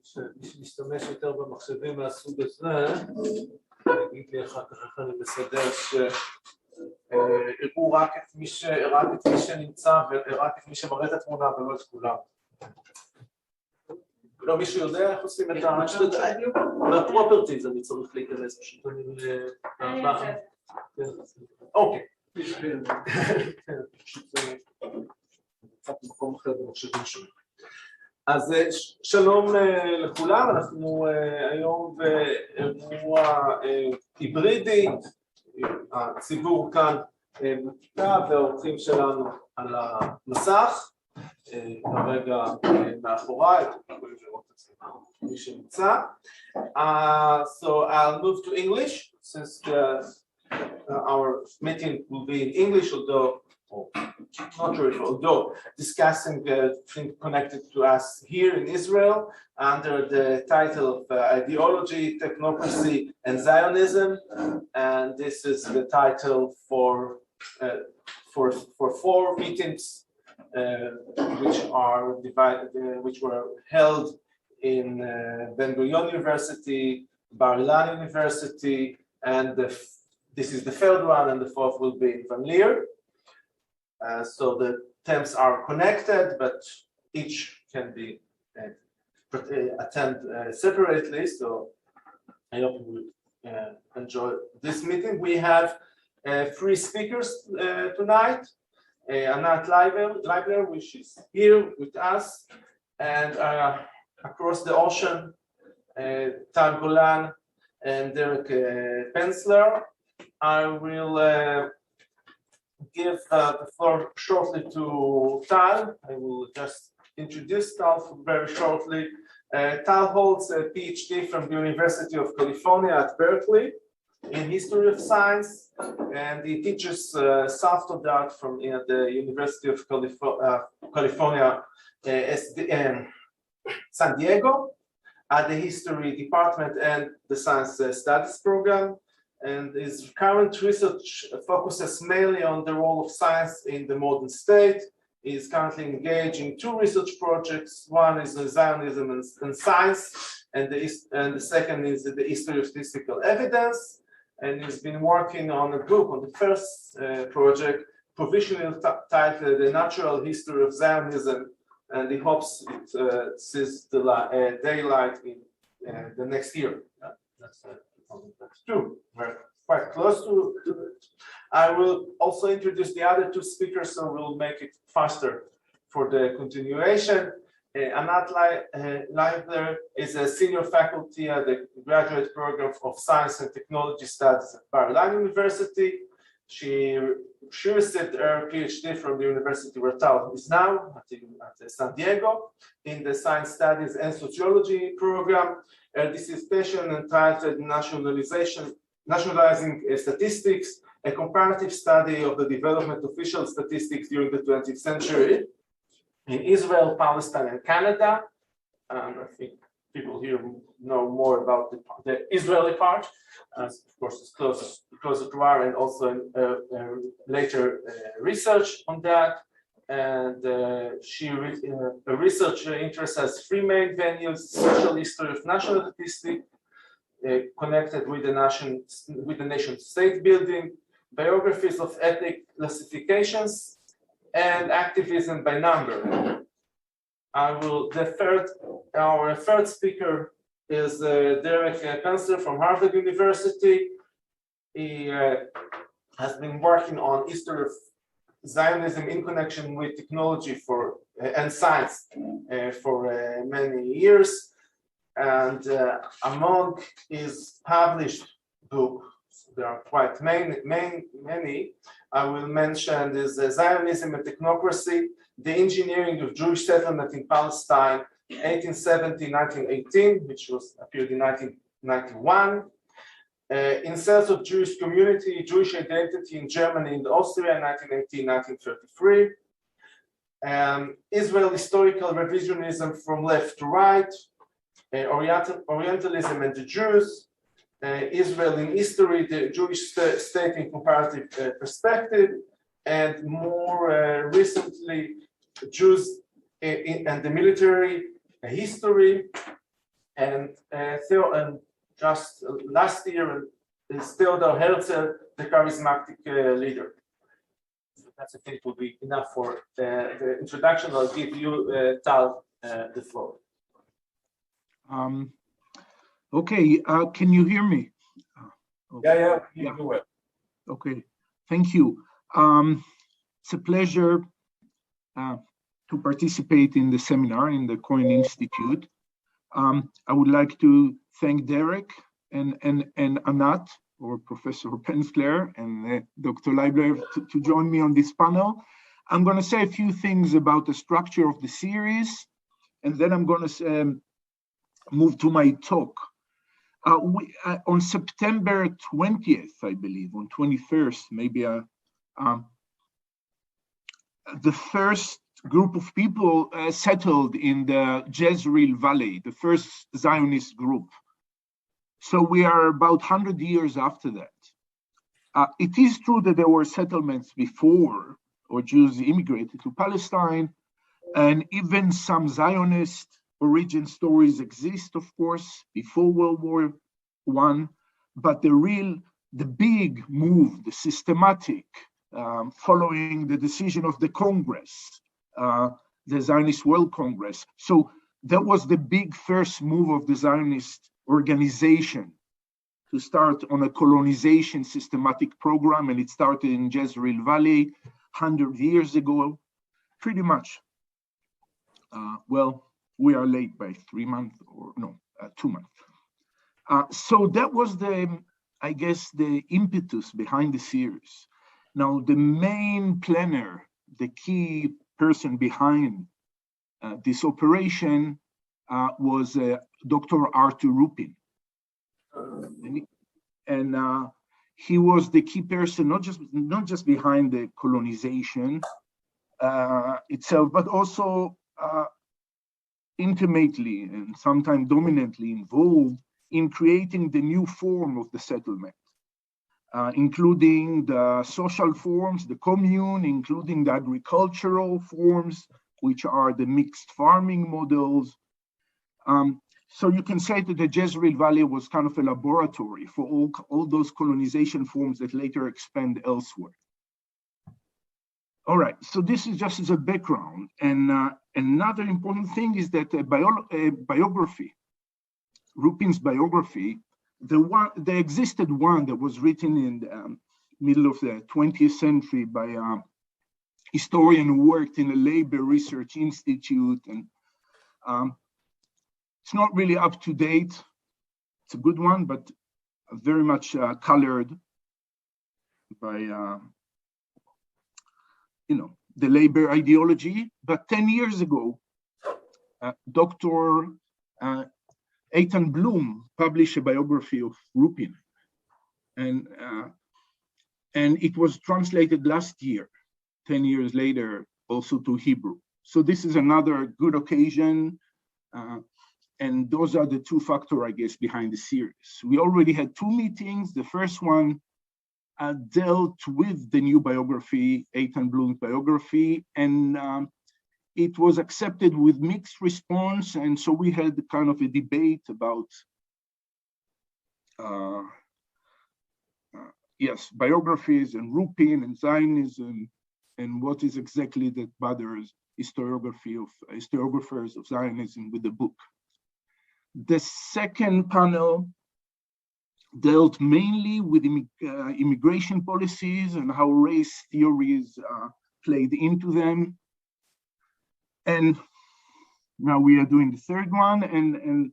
שמשתמש יותר במחשבים מהסוג הזה, נגיד לי אחר כך איך אני מסדר שהראו רק את מי שנמצא ורק את מי שמראה את התמונה ולא את כולם. לא, מישהו יודע איך עושים את הפרופרטיז, אני צריך להיכנס פשוט. אוקיי. קצת במקום אחר במחשבים שונים. אז שלום לכולם, אנחנו היום באירוע היברידי, הציבור כאן בכיתה והאורחים שלנו על המסך, כרגע מאחוריי, מי שנמצא. So I'll move to English since our meeting will be in English, not sure if although discussing things connected to us here in Israel under the title of Ideology, Technocracy and Zionism, and this is the title for 4 meetings which are divided, which were held in Ben-Gurion University, Bar-Ilan University, and this is the 3rd one, and the 4th will be in Van Leer. So the terms are connected, but each can be attend separately. So I hope you will enjoy this meeting. We have 3 speakers tonight. Anat Leyber, which is here with us, and across the ocean, Tal Gulán and Derek Pensler. I will give the floor shortly to Tal. I will just introduce Tal very shortly. Tal holds a PhD from the University of California at Berkeley in History of Science, and he teaches self-taught from the University of California, San Diego, at the History Department and the Science Studies program. And his current research focuses mainly on the role of science in the modern state. He is currently engaged in 2 research projects. One is on Zionism and science, and the second is the history of statistical evidence. And he's been working on a book on the first project, provisionally titled The Natural History of Zionism, and he hopes it sees the daylight in the next year. That's true. We're quite close to it. I will also introduce the other 2 speakers, so we'll make it faster for the continuation. Anat Leyber is a senior faculty at the graduate program of Science and Technology Studies at Bar-Ilan University. She received her PhD from the university where Tal is now, at San Diego, in the Science Studies and Sociology program. Her dissertation entitled Nationalizing Statistics, a comparative study of the development of official statistics during the 20th century in Israel, Palestine, and Canada. I think people here know more about the Israeli part, of course it's closer to our, and also later research on that. And her research interest has 3 main venues: social history of national statistics, connected with the nation-state building, biographies of ethnic classifications, and activism by number. Our third speaker is Derek Pensler from Harvard University. He has been working on history of Zionism in connection with technology and science for many years, and among his published books, there are quite many. I will mention is Zionism and Technocracy, the engineering of Jewish settlement in Palestine, 1870-1918, which appeared in 1991. In Cells of Jewish Community, Jewish Identity in Germany and Austria, 1918-1933. Israel Historical Revisionism from Left to Right, Orientalism and the Jews, Israel in History, the Jewish State in Comparative Perspective, and more recently, Jews and the Military History, And just last year is Theodor Herzl, the charismatic leader. That's I think will be enough for the introduction. I'll give you, Tal, the floor. Okay, can you hear me? Okay. Yeah, you do it. Okay, thank you. It's a pleasure to participate in the seminar in the Cohen Institute. I would like to thank Derek and Anat, or Professor Penzler, and Dr. Leyber to join me on this panel. I'm going to say a few things about the structure of the series, and then I'm going to move to my talk. On September 20th, I believe, on 21st, maybe, the first group of people settled in the Jezreel Valley, the first Zionist group. So we are about 100 years after that. It is true that there were settlements before, or Jews immigrated to Palestine, and even some Zionist origin stories exist, of course, before World War I, but the big move, the systematic, following the decision of the Congress, the Zionist World Congress. So that was the big first move of the Zionist organization to start on a colonization systematic program, and it started in Jezreel Valley 100 years ago, pretty much. Well, we are late by 3 months, or no, 2 months. So that was I guess, the impetus behind the series. Now, the main planner, the key person behind this operation was Dr. Arthur Rupin. And he was the key person, not just behind the colonization itself, but also intimately and sometimes dominantly involved in creating the new form of the settlement, including the social forms, the commune, including the agricultural forms, which are the mixed farming models. So you can say that the Jezreel Valley was kind of a laboratory for all those colonization forms that later expand elsewhere. All right, so this is just as a background. And another important thing is that biography, Rupin's biography, there existed one that was written in the middle of the 20th century by a historian who worked in a labor research institute, and it's not really up to date. It's a good one, but very much colored by the labor ideology. But 10 years ago, Dr. Eitan Bloom published a biography of Rupin, and it was translated last year, 10 years later, also to Hebrew. So this is another good occasion, and those are the two factors, I guess, behind the series. We already had 2 meetings. The first one dealt with the new biography, Eitan Bloom's biography, and it was accepted with mixed response, and so we had kind of a debate about, yes, biographies and Rupin and Zionism, and what is exactly that bothers historiographers of Zionism with the book. The second panel dealt mainly with immigration policies and how race theories played into them. And now we are doing the third one, and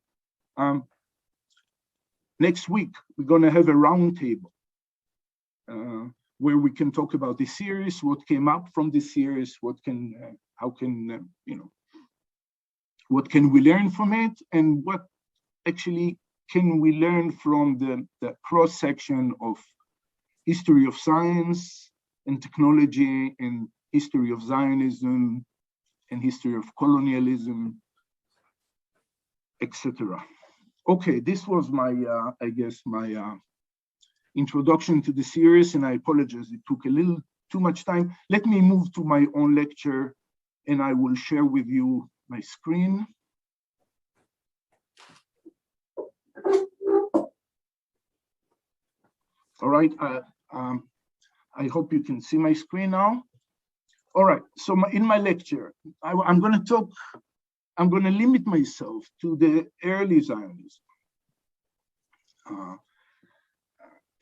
next week we're going to have a roundtable where we can talk about the series, what came up from the series, what can we learn from it, and what actually can we learn from the cross section of history of science and technology, and history of Zionism, and history of colonialism, etc. Okay, this was my, I guess, my introduction to the series, and I apologize, it took a little too much time. Let me move to my own lecture, and I will share with you my screen. right. I hope you can see my screen now. All right, so in my lecture, I'm going to limit myself to the early Zionism.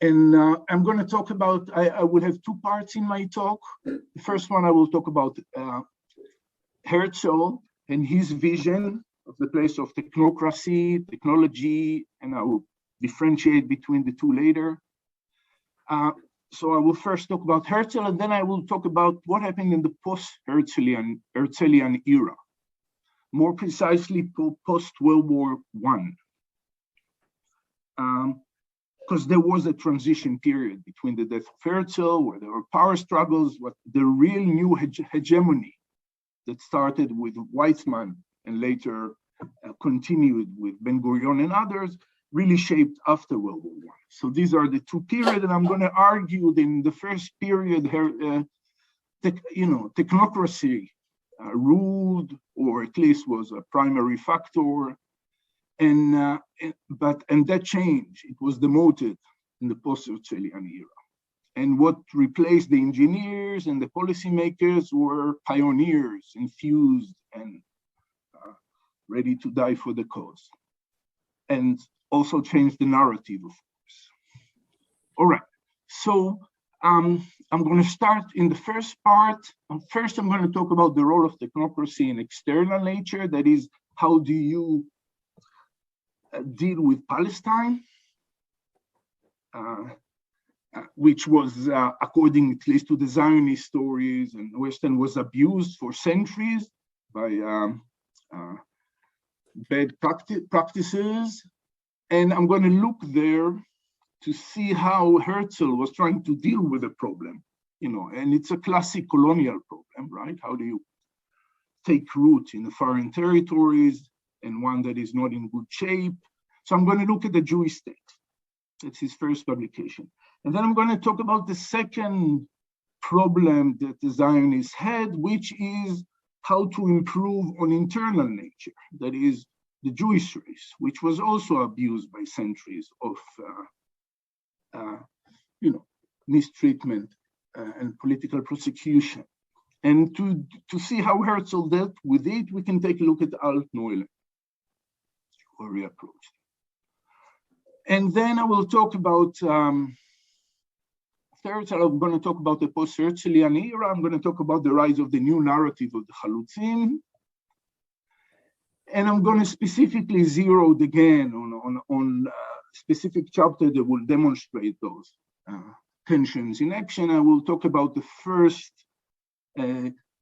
I'm going to talk about, I will have two parts in my talk. The first one, I will talk about Herzl and his vision of the place of technocracy, technology, and I will differentiate between the two later. So I will first talk about Herzl, and then I will talk about what happened in the post-Herzlian era, more precisely post-World War I. Because there was a transition period between the death of Herzl, where there were power struggles, what the real new hegemony that started with Weizmann and later continued with Ben-Gurion and others, really shaped after World War I. So these are the two periods, and I'm going to argue that in the first period, technocracy ruled, or at least was a primary factor, and that changed. It was demoted in the post-Herzlian era. And what replaced the engineers and the policymakers were pioneers, infused and ready to die for the cause. And also changed the narrative, of course. All right, so I'm going to start in the first part. First, I'm going to talk about the role of technocracy in external nature. That is, how do you deal with Palestine, which was, according at least to the Zionist stories and Western, was abused for centuries by bad practices. And I'm going to look there to see how Herzl was trying to deal with the problem, and it's a classic colonial problem, right? How do you take root in the foreign territories and one that is not in good shape? So I'm going to look at the Jewish state. That's his first publication. And then I'm going to talk about the second problem that the Zionists had, which is how to improve on internal nature. That is, the Jewish race, which was also abused by centuries of, mistreatment and political prosecution. And to see how Herzl dealt with it, we can take a look at Altneuland, where we approached. And then I will talk about, third, I'm going to talk about the post-Herzlian era. I'm going to talk about the rise of the new narrative of the Chalutzim. And I'm going to specifically zero again on specific chapter that will demonstrate those tensions in action. I will talk about the first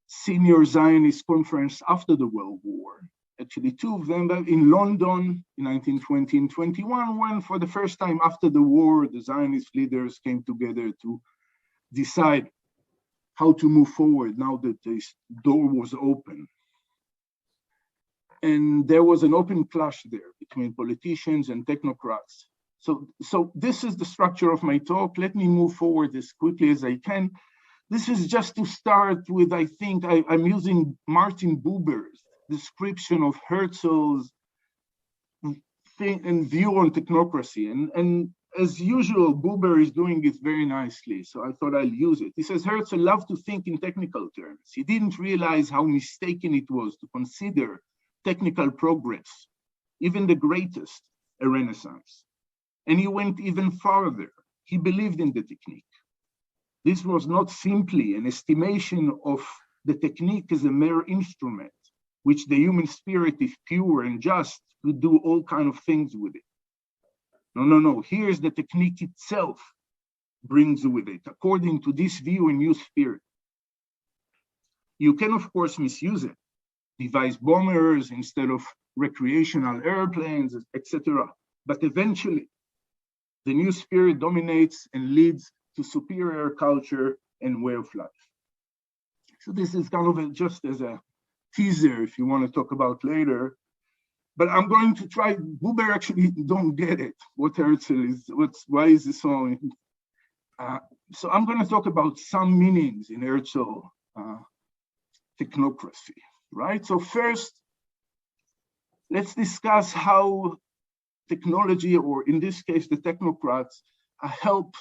senior Zionist conference after the World War. Actually, two of them in London in 1920 and 21, when for the first time after the war, the Zionist leaders came together to decide how to move forward now that this door was open. And there was an open clash there between politicians and technocrats. So this is the structure of my talk. Let me move forward as quickly as I can. This is just to start with, I think I'm using Martin Buber's description of Herzl's thing and view on technocracy. And as usual, Buber is doing it very nicely, so I thought I'll use it. He says, Herzl loved to think in technical terms. He didn't realize how mistaken it was to consider technical progress, even the greatest, a renaissance. And he went even farther. He believed in the technique. This was not simply an estimation of the technique as a mere instrument, which the human spirit, if pure and just, could do all kinds of things with it. No. Here's the technique itself brings with it, according to this view and new spirit. You can, of course, misuse it, devise bombers instead of recreational airplanes, etc. But eventually, the new spirit dominates and leads to superior culture and way of life. So this is kind of just as a teaser, if you want to talk about later. But I'm going to try. Buber actually don't get it. What Herzl is? Why is this so? So I'm going to talk about some meanings in Herzl technocracy, right? So first, let's discuss how technology, or in this case, the technocrats, help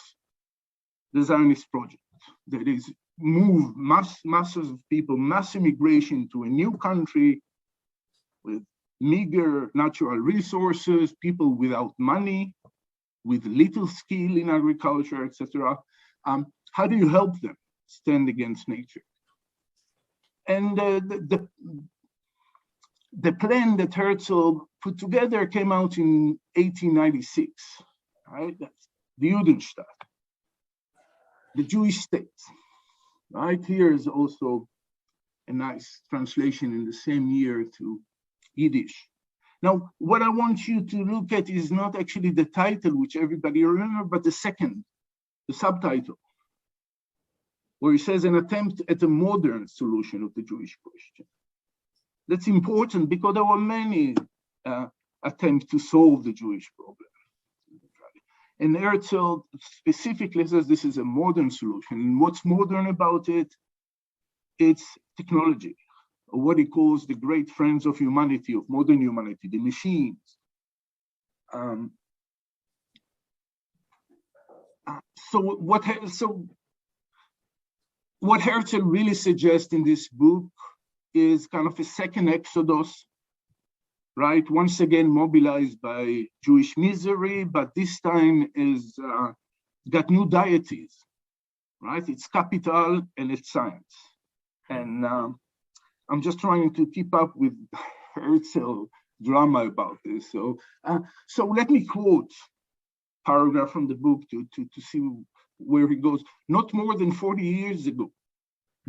the Zionist project. That is, move masses of people, mass immigration to a new country with meager natural resources, people without money, with little skill in agriculture, etc. How do you help them stand against nature? And the plan that Herzl put together came out in 1896, right? That's the Judenstaat, the Jewish state. Right here is also a nice translation in the same year to Yiddish. Now, what I want you to look at is not actually the title, which everybody remembers, but the second, the subtitle, where it says an attempt at a modern solution of the Jewish question. That's important because there were many attempts to solve the Jewish problem. And Herzl specifically says this is a modern solution. And what's modern about it? It's technology, or what he calls the great friends of humanity, of modern humanity, the machines. So what Herzl really suggests in this book is kind of a second exodus, right? Once again mobilized by Jewish misery, but this time is got new deities, right? It's capital and it's science. And I'm just trying to keep up with Herzl drama about this. So let me quote a paragraph from the book to see where he goes. Not more than 40 years ago,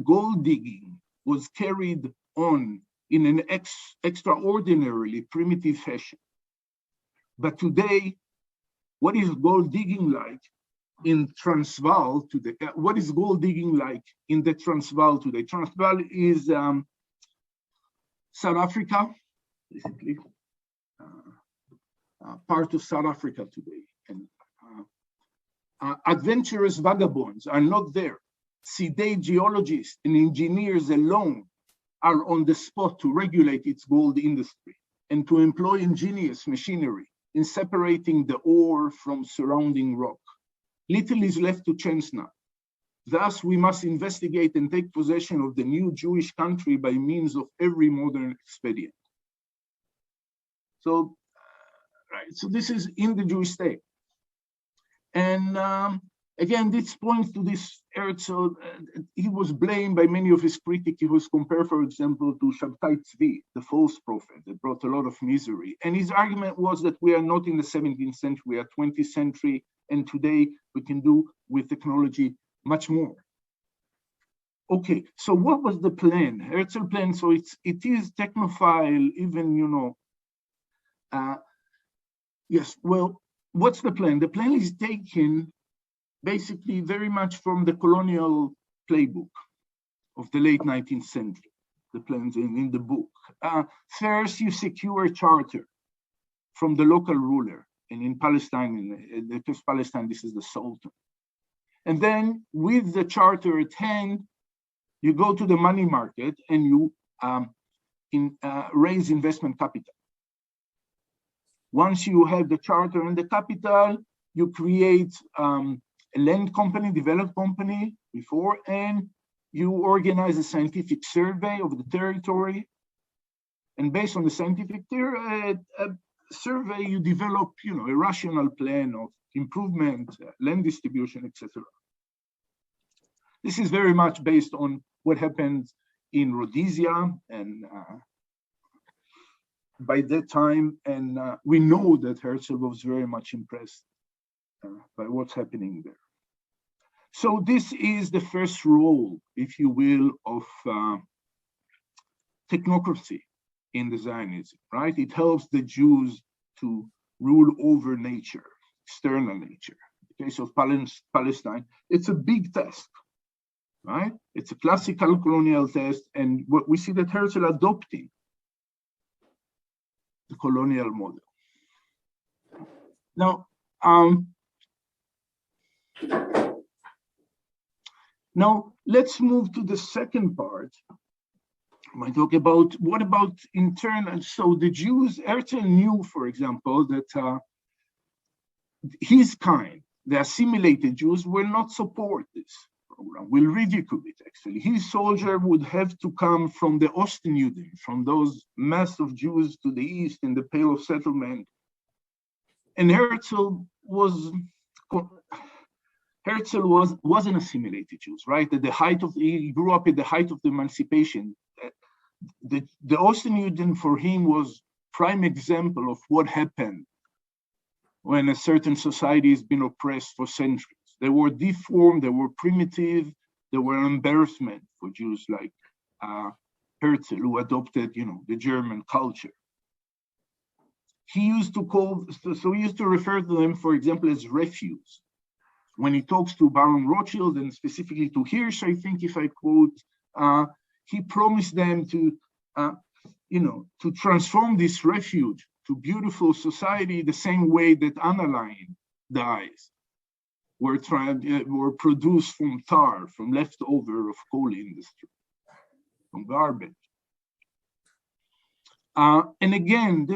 gold digging was carried on in an extraordinarily primitive fashion. But today, what is gold digging like in Transvaal today? What is gold digging like in the Transvaal today? Transvaal is South Africa, basically, part of South Africa today. And adventurous vagabonds are not there. Sedate geologists and engineers alone are on the spot to regulate its gold industry and to employ ingenious machinery in separating the ore from surrounding rock. Little is left to chance now. Thus, we must investigate and take possession of the new Jewish country by means of every modern expedient. So, right, so this is in the Jewish state. And again, this points to this Herzl. He was blamed by many of his critics. He was compared, for example, to Shabtai Tzvi, the false prophet that brought a lot of misery. And his argument was that we are not in the 17th century, we are 20th century, and today we can do with technology much more. Okay, so what was the plan? Herzl plan, so it is technophile, even, you know, yes, well, what's the plan? The plan is taken basically very much from the colonial playbook of the late 19th century, the plans in the book. First, you secure a charter from the local ruler, and in Palestine, in Palestine, this is the Sultan. And then with the charter at hand, you go to the money market and you raise investment capital. Once you have the charter and the capital, you create a land company, develop company before, and you organize a scientific survey of the territory. And based on the scientific survey, you develop, you know, a rational plan of improvement, land distribution, etc. This is very much based on what happened in Rhodesia, and by that time, and we know that Herzl was very much impressed by what's happening there. So this is the first role, if you will, of technocracy in the Zionism, right? It helps the Jews to rule over nature, external nature. In the case of Palestine, it's a big task, right? It's a classical colonial test, and what we see that Herzl adopting the colonial model. Now let's move to the second part. I might talk about what about internal. So the Jews, Herzl knew, for example, that his kind, the assimilated Jews will not support this program, will ridicule it actually. His soldier would have to come from the Ostenjuden, from those mass of Jews to the east in the Pale of Settlement. And Herzl wasn't assimilated Jews, right? At the height of, he grew up at the height of the emancipation. The Ostenjuden for him was prime example of what happened when a certain society has been oppressed for centuries. They were deformed, they were primitive, they were an embarrassment for Jews like Herzl, who adopted, the German culture. He used to he used to refer to them, for example, as refuse. When he talks to Baron Rothschild and specifically to Hirsch, I think if I quote, he promised them to transform this refuge to beautiful society the same way that aniline dyes were produced from tar, from leftover of coal industry, from garbage. And again,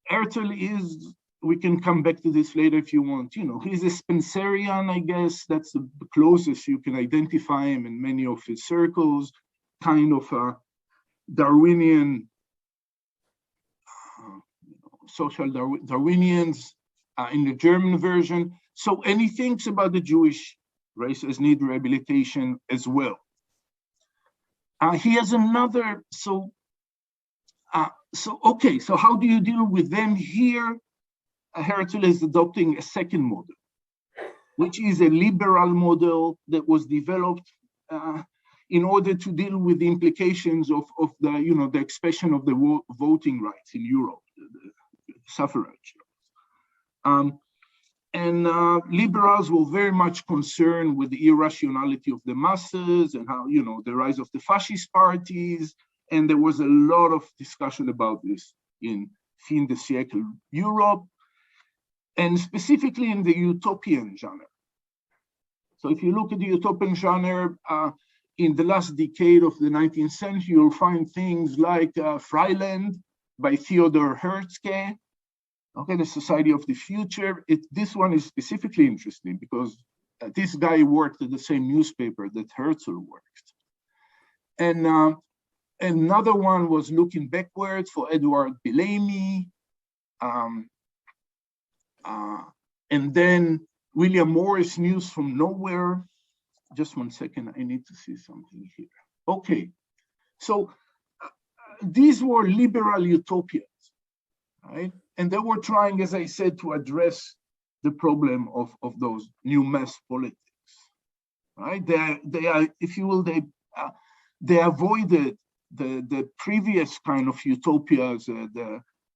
Herzl is, we can come back to this later if you want, he's a Spencerian, I guess, that's the closest you can identify him in many of his circles, kind of a Darwinian, social Darwinians in the German version. So, and he thinks about the Jewish race as need rehabilitation as well. He has another, so how do you deal with them here? Herzl is adopting a second model, which is a liberal model that was developed in order to deal with the implications of the, the expansion of the voting rights in Europe, the suffrage. And liberals were very much concerned with the irrationality of the masses and how, the rise of the fascist parties. And there was a lot of discussion about this in fin de siècle Europe, and specifically in the utopian genre. So if you look at the utopian genre, in the last decade of the 19th century, you'll find things like Freiland by Theodor Herzl, okay, the Society of the Future. This one is specifically interesting because this guy worked at the same newspaper that Herzl worked. And another one was Looking Backwards for Edward Bellamy. And then William Morris, News from Nowhere. Just 1 second, I need to see something here. Okay, so these were liberal utopias, right? And they were trying, as I said, to address the problem of those new mass politics, right? They are, if you will, they avoided the previous kind of utopias,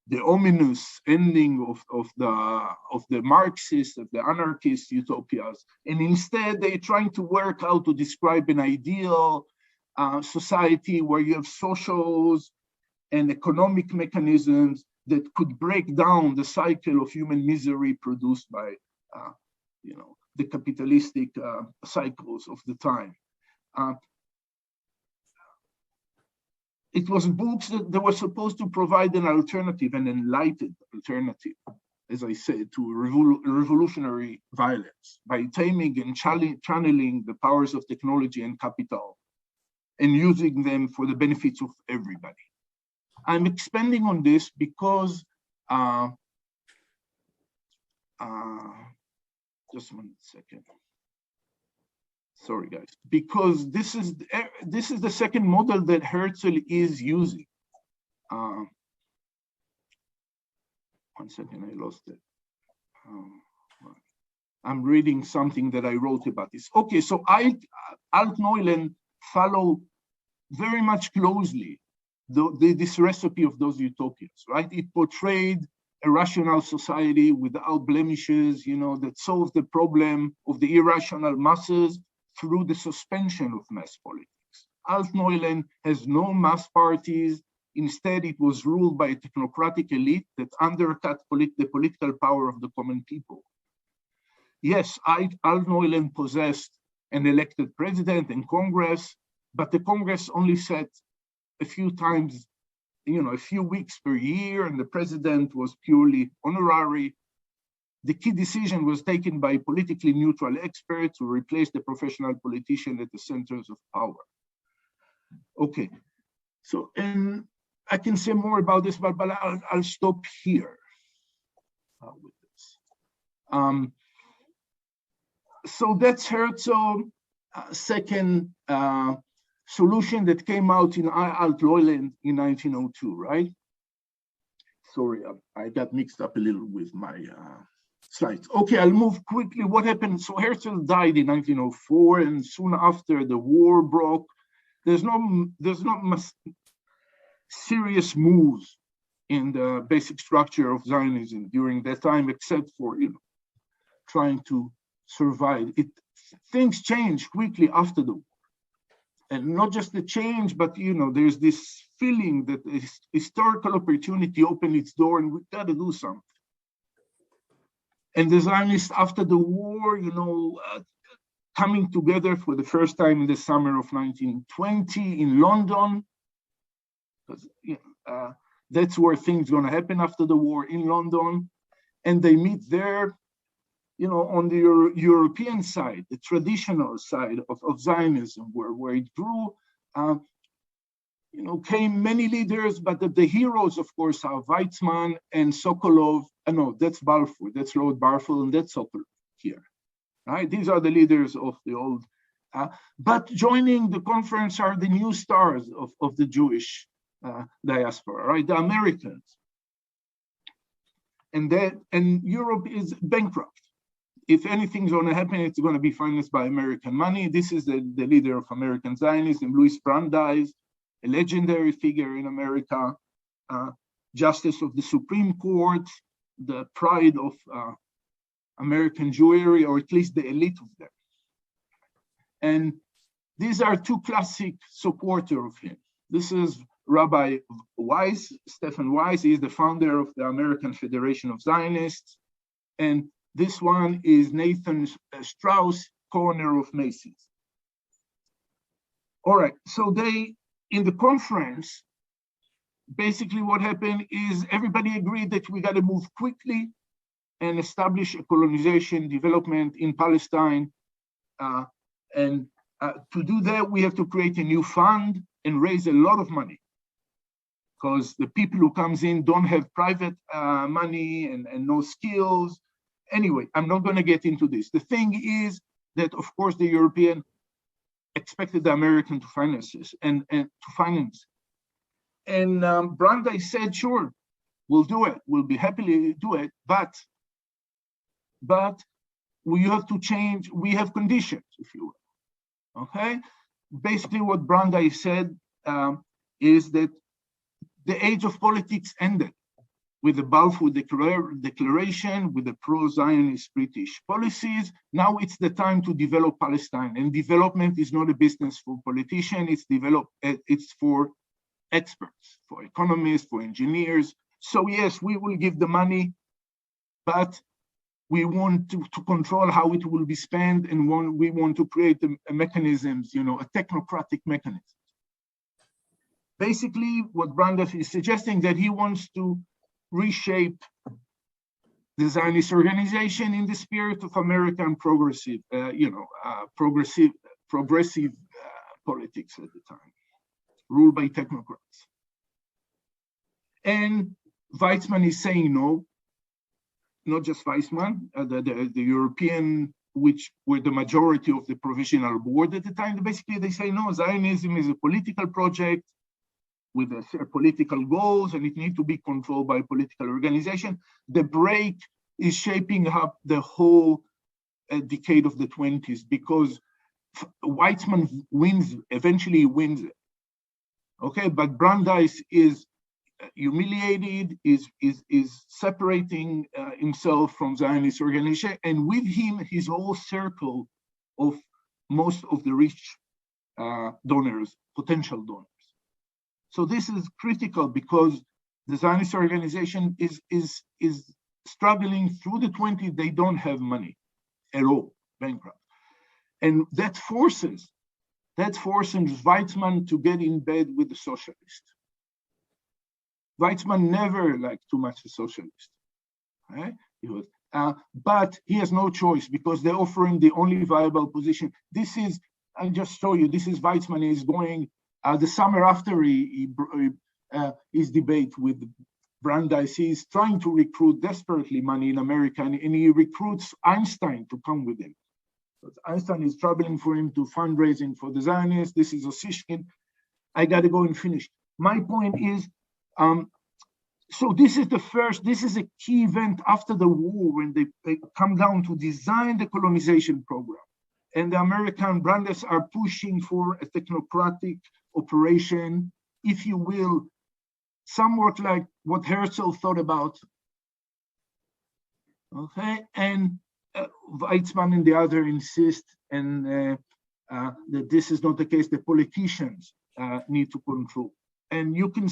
the ominous ending of the Marxist, of the anarchist utopias, and instead they're trying to work out to describe an ideal society where you have socials and economic mechanisms that could break down the cycle of human misery produced by, the capitalistic cycles of the time. It was books that were supposed to provide an alternative, an enlightened alternative, as I said, to revolutionary violence by taming and channeling the powers of technology and capital and using them for the benefits of everybody. I'm expanding on this because, just 1 second. Sorry, guys, because this is the second model that Herzl is using. 1 second, I lost it. I'm reading something that I wrote about this. Okay, so Altneuland followed very much closely this recipe of those utopias, right? It portrayed a rational society without blemishes, that solved the problem of the irrational masses through the suspension of mass politics. Altneuland has no mass parties. Instead, it was ruled by a technocratic elite that undercut the political power of the common people. Yes, Altneuland possessed an elected president and Congress, but the Congress only sat a few times, a few weeks per year, and the president was purely honorary. the key decision was taken by politically neutral experts to replace the professional politician at the centers of power. Okay, so, and I can say more about this, but I'll stop here with this. So that's Herzog's second solution that came out in Alt-Leyland in 1902, right? Sorry, I got mixed up a little with my slides. Okay, I'll move quickly. What happened? So Herzog died in 1904, and soon after the war broke. There's not much serious moves in the basic structure of Zionism during that time, except for trying to survive. Things changed quickly after the war. And not just the change, but there's this feeling that a historical opportunity opened its door and we got to do something. And the Zionists after the war, coming together for the first time in the summer of 1920 in London, because that's where things are going to happen after the war, in London, and they meet there. On the European side, the traditional side of Zionism, where it grew, came many leaders, but the heroes, of course, are Weizmann and Sokolov. No, that's Balfour, that's Lord Balfour, and that's Sokolov here, right? These are the leaders of the old. But joining the conference are the new stars of the Jewish diaspora, right? The Americans. And Europe is bankrupt. If anything's going to happen, it's going to be financed by American money. This is the leader of American Zionism, Louis Brandeis, a legendary figure in America, justice of the Supreme Court, the pride of American Jewry, or at least the elite of them. And these are two classic supporters of him. This is Rabbi Weiss, Stephen Weiss. He is the founder of the American Federation of Zionists. And this one is Nathan Strauss, coroner of Macy's. All right, so in the conference, basically what happened is everybody agreed that we got to move quickly and establish a colonization development in Palestine. To do that, we have to create a new fund and raise a lot of money, because the people who comes in don't have private money and no skills. Anyway, I'm not going to get into this. The thing is that, of course, the European expected the American to finance this and to finance. And Brandeis said, sure, we'll do it. We'll be happy to do it. But we have to change. We have conditions, if you will. Okay? Basically, what Brandeis said is that the age of politics ended with the Balfour Declaration, with the pro-Zionist British policies. Now it's the time to develop Palestine, and development is not a business for politicians, it's for experts, for economists, for engineers. So yes, we will give the money, but we want to control how it will be spent, and we want to create a mechanisms, a technocratic mechanism. Basically, what Brandeis is suggesting, that he wants to reshape the Zionist organization in the spirit of American progressive politics at the time, ruled by technocrats. And Weizmann is saying no, not just Weizmann, the European, which were the majority of the provisional board at the time. Basically, they say no, Zionism is a political project with political goals, and it needs to be controlled by political organization. The break is shaping up the whole decade of the 20s, because Weizmann eventually wins it. Okay, but Brandeis is humiliated, is separating himself from Zionist organization, and with him, his whole circle of most of the rich donors, potential donors. So this is critical, because the Zionist organization is struggling through the 20s. They don't have money at all, bankrupt. And that forces Weizmann to get in bed with the socialists. Weizmann never liked too much a socialist. Right? but he has no choice because they offer him the only viable position. This is, I just show you, this is Weizmann. He's going the summer after his debate with Brandeis. He's trying to recruit desperately money in America, and he recruits Einstein to come with him. But Einstein is troubling for him to fundraising for the Zionists. This is Osishkin. I got to go and finish. My point is, so this is a key event after the war when they come down to design the colonization program. And the American Brandeis are pushing for a technocratic operation, if you will, somewhat like what Herzl thought about. Okay, and Weizmann and the other insist that this is not the case. The politicians need to control. And you can,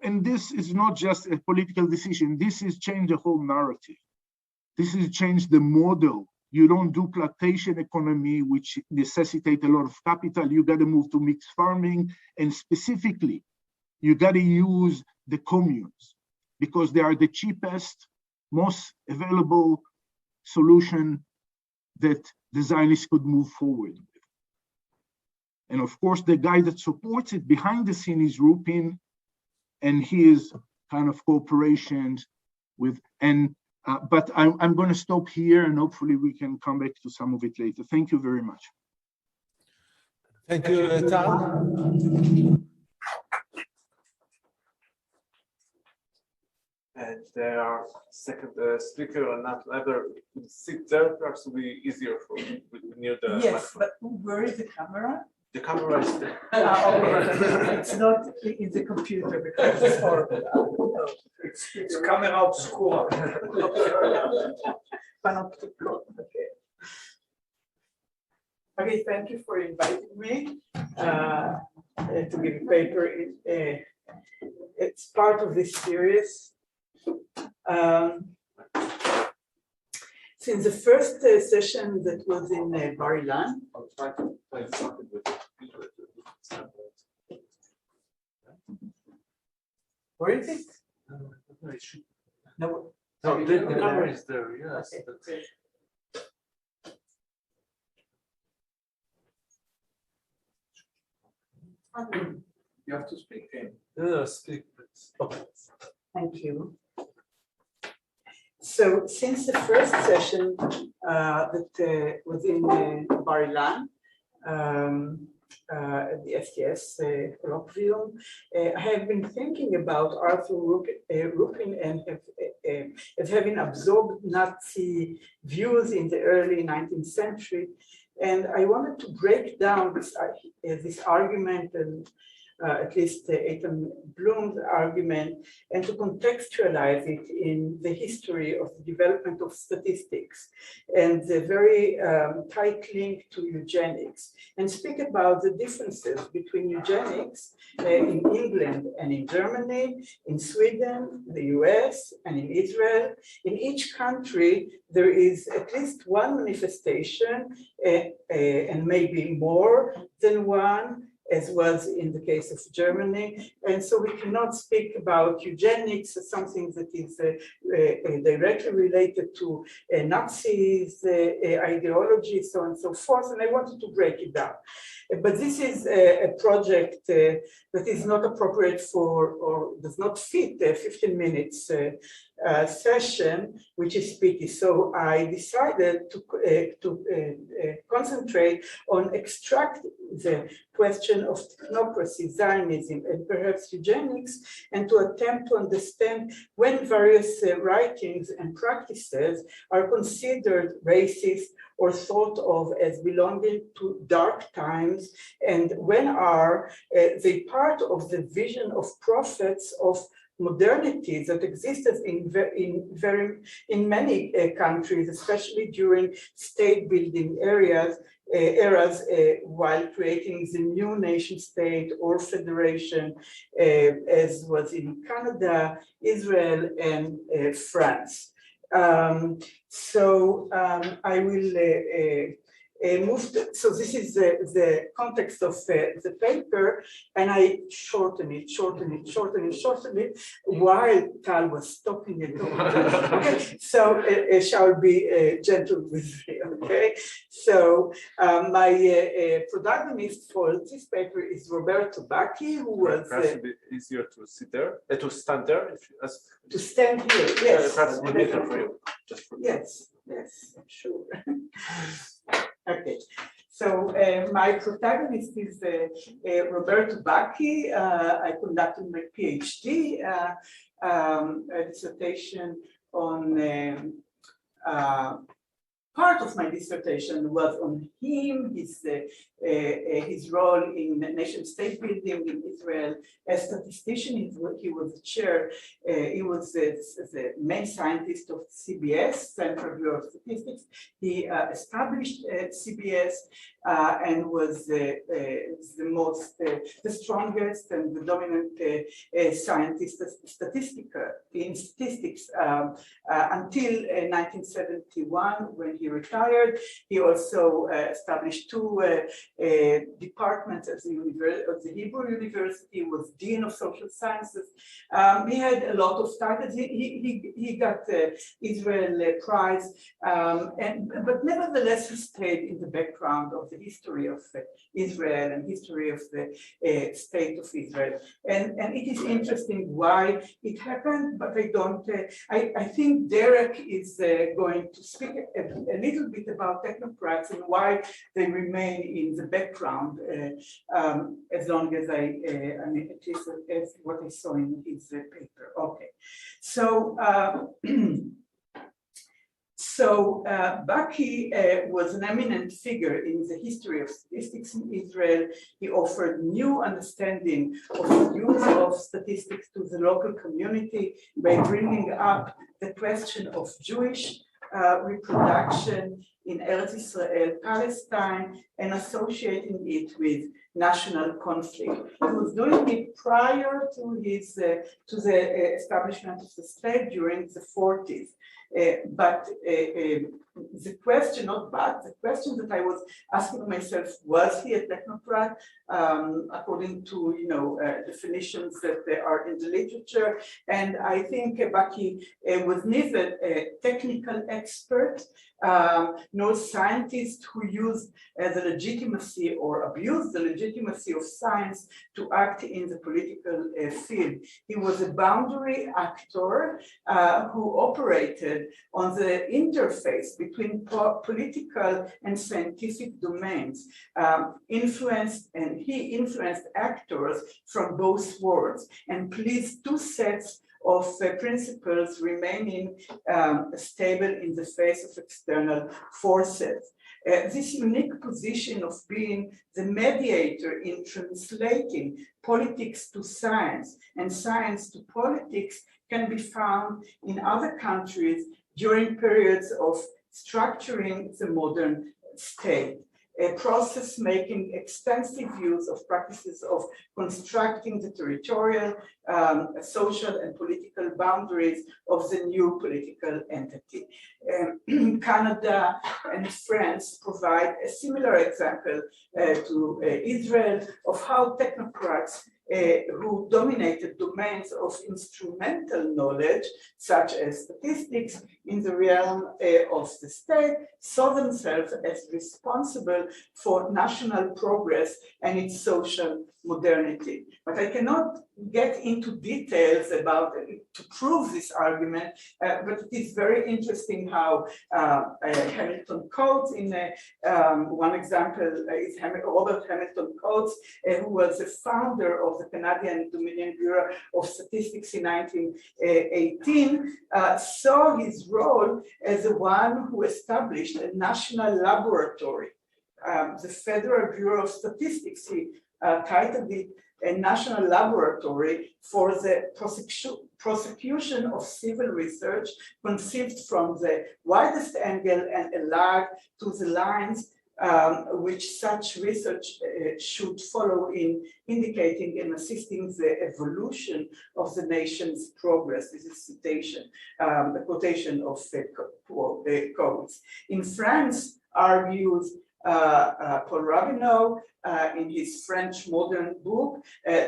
and this is not just a political decision. This is change the whole narrative. This is change the model. You don't do plantation economy, which necessitate a lot of capital. You got to move to mixed farming, and specifically, you got to use the communes because they are the cheapest, most available solution that the Zionists could move forward with. And of course, the guy that supports it behind the scene is Rupin, and he is kind of cooperation with, but I'm going to stop here, and hopefully we can come back to some of it later. Thank you very much. Thank you, Tal. And there are second speaker and not ever sit there, perhaps will be easier for you near the yes, but where is the camera? The camera is there. Okay. It's not in the computer because it's horrible. It's camera obscura. Panopticon. Okay. Okay, thank you for inviting me to give a paper. It's part of this series. Since the first session that was in Bar Ilan, I'll try to play something with the computer. where is it? No, it should. No, No, the camera is there, yes. okay. You have to speak in. No, speak. Okay. Thank you. So since the first session that was in Bar Ilan, at the STS colloquium, I have been thinking about Arthur Rupin and as having absorbed Nazi views in the early 19th century. And I wanted to break down this argument and at least Eitan Blum's argument, and to contextualize it in the history of the development of statistics and the very tight link to eugenics, and speak about the differences between eugenics in England and in Germany, in Sweden, the US, and in Israel. In each country, there is at least one manifestation and maybe more than one, as was in the case of Germany. And so we cannot speak about eugenics as something that is directly related to Nazis, ideology, so on and so forth. And I wanted to break it down. But this is a project that is not appropriate for, or does not fit a 15 minutes session, which is pity. So I decided to concentrate on extract the question of technocracy, Zionism, and perhaps eugenics, and to attempt to understand when various writings and practices are considered racist or thought of as belonging to dark times, and when are they part of the vision of prophets of modernity that existed in many countries, especially during state building eras, while creating the new nation state or federation, as was in Canada, Israel, and France. I will moved, so this is the context of the paper, and I shorten it while Tal was stopping it. Okay, so shall be gentle with me, okay? So my protagonist for this paper is Roberto Bacchi, who was... Perhaps a bit easier to sit there, to stand there. If you, to stand here, yes. Perhaps it would be better for you. Just for yes, sure. Okay, so my protagonist is Roberto Bacchi. I conducted my PhD dissertation on part of my dissertation was on him, his role in nation-state building in Israel. As statistician, he was the chair. He was the main scientist of CBS, Central Bureau of Statistics. He established CBS and was the strongest and the dominant scientist in statistics until 1971, when he retired. He also established two departments at the Hebrew University. He was Dean of Social Sciences. He had a lot of titles. He got the Israel Prize, but nevertheless he stayed in the background of the history of Israel and history of the state of Israel. And it is interesting why it happened, but I think Derek is going to speak a little bit about technocrats and why they remain in the background as long as it is as what I saw in his paper. Okay, so Bacchi was an eminent figure in the history of statistics in Israel. He offered new understanding of the use of statistics to the local community by bringing up the question of Jewish reproduction in Eretz Israel, Palestine, and associating it with national conflict. He was doing it prior to the establishment of the state during the 40s. But the question that I was asking myself, was he a technocrat? According to definitions that are in the literature, and I think Bacchi was neither a technical expert nor scientist who used the legitimacy or abused the legitimacy of science to act in the political field. He was a boundary actor who operated on the interface between political and scientific domains, he influenced actors from both worlds and pleased two sets of principles remaining stable in the face of external forces. This unique position of being the mediator in translating politics to science and science to politics can be found in other countries during periods of structuring the modern state. A process making extensive use of practices of constructing the territorial, social and political boundaries of the new political entity. Canada and France provide a similar example to Israel of how technocrats who dominated domains of instrumental knowledge, such as statistics, in the realm of the state, saw themselves as responsible for national progress and its social modernity. But I cannot get into details about it to prove this argument, but it is very interesting how Hamilton Coates, in one example is Robert Hamilton Coates, who was the founder of the Canadian Dominion Bureau of Statistics in 1918, saw his role as the one who established a national laboratory. The Federal Bureau of Statistics, he titled it a national laboratory for the prosecution of civil research conceived from the widest angle and allied to the lines which such research should follow in indicating and assisting the evolution of the nation's progress. This is a quotation of Coates. In France, argues Paul Rabineau in his French modern book.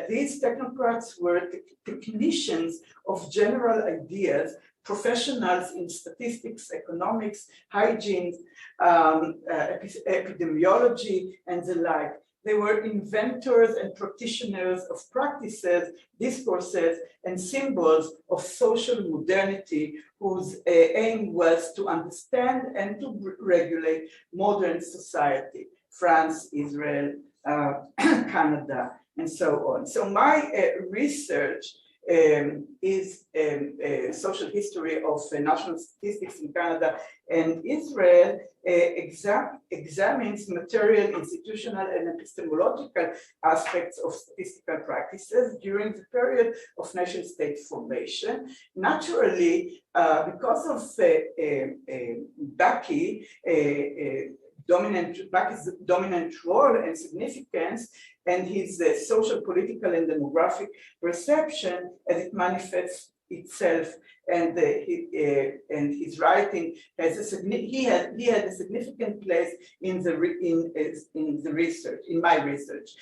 These technocrats were technicians of general ideas, professionals in statistics, economics, hygiene, epidemiology, and the like. They were inventors and practitioners of practices, discourses, and symbols of social modernity, whose aim was to understand and to regulate modern society, France, Israel, Canada, and so on. So my research is social history of national statistics in Canada and Israel, examines material, institutional, and epistemological aspects of statistical practices during the period of nation-state formation. Naturally, because of Baki's dominant role and significance, and his social, political, and demographic perception as it manifests itself, and his writing has he had a significant place in the research, in my research.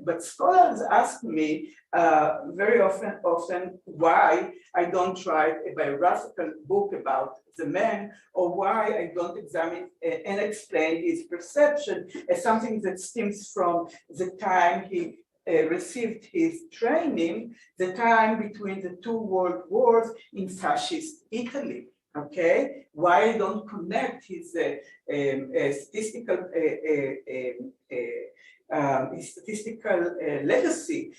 But scholars ask me very often why I don't write a biographical book about the man, or why I don't examine and explain his perception as something that stems from the time he received his training, the time between the two world wars in fascist Italy. Okay, why I don't connect his statistical legacy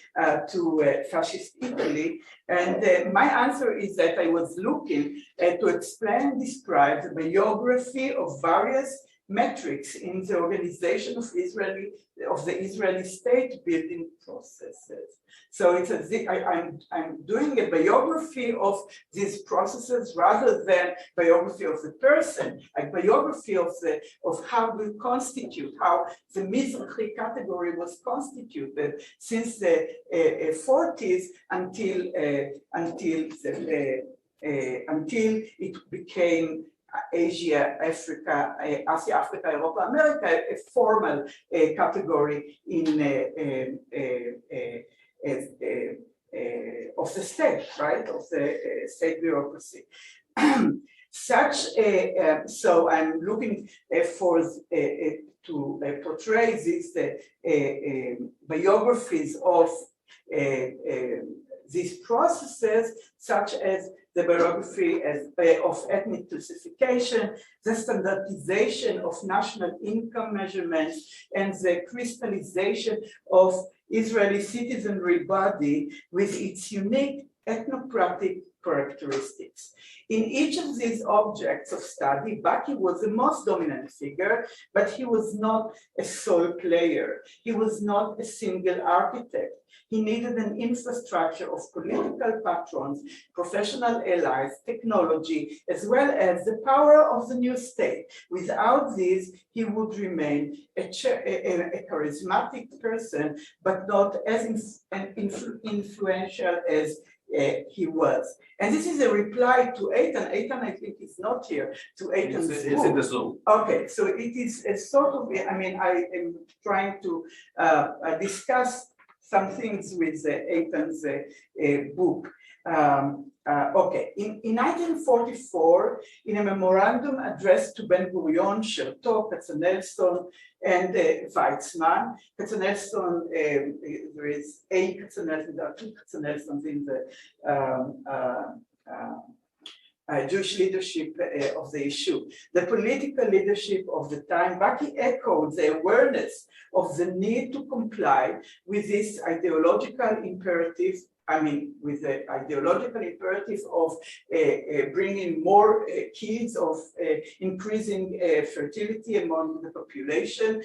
to fascist Italy? And my answer is that I was looking to explain and describe the biography of various metrics in the organization of the Israeli state building processes. So it's I'm doing a biography of these processes rather than biography of the person, a biography of how we constitute, how the Mizrahi category was constituted since the 40s until it became Asia, Africa, Asia, Africa, Europe, America, a formal category of the state, right, of the state bureaucracy. So I'm looking to portray these biographies of these processes, such as the biography of ethnic classification, the standardization of national income measurements, and the crystallization of Israeli citizenry body with its unique ethnocratic characteristics. In each of these objects of study, Baki was the most dominant figure, but he was not a sole player. He was not a single architect. He needed an infrastructure of political patrons, professional allies, technology, as well as the power of the new state. Without these, he would remain a charismatic person, but not as influential as he was. And this is a reply to Eitan. Eitan, I think, is not here, to Eitan's book. It's in the Zoom. Okay, so it is a sort of, I mean, I am trying to discuss some things with Eitan's book. Okay, in 1944, in a memorandum addressed to Ben-Gurion, Sherto, Katzenelson, and Weizmann. Katzenelson, there is a Katzenelson, there are two Katzenelsons in the Jewish leadership of the issue. The political leadership of the time, Baki echoed the awareness of the need to comply with this ideological imperative, with the ideological imperative of bringing more kids, of increasing fertility among the population,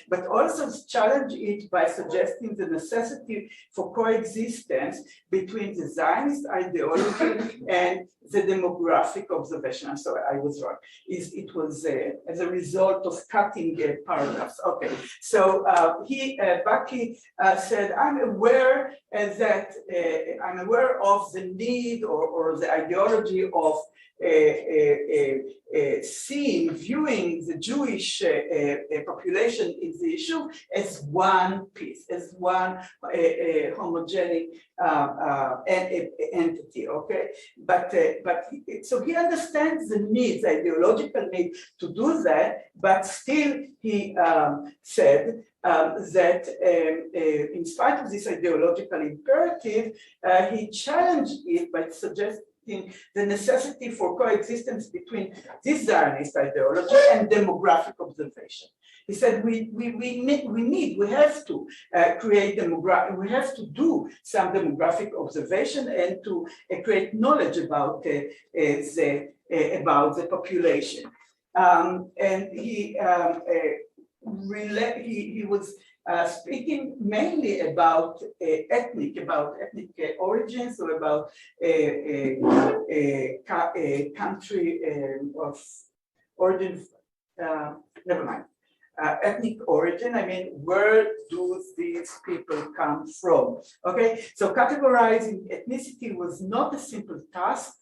but also challenge it by suggesting the necessity for coexistence between the Zionist ideology and the demographic observation. I'm sorry, I was wrong. It was as a result of cutting paragraphs. Okay, so Baki said, I'm aware that I'm aware of the need or the ideology of viewing the Jewish population in the issue as one piece, as one homogenic entity, okay? But so he understands the needs, the ideological need to do that, but still he said that in spite of this ideological imperative, he challenged it by suggesting the necessity for coexistence between this Zionist ideology and demographic observation. He said we have to create demographic, we have to do some demographic observation and to create knowledge about the population. And he was speaking mainly about ethnic origins, or about a country of origin. Never mind. Ethnic origin. I mean, where do these people come from? Okay, so categorizing ethnicity was not a simple task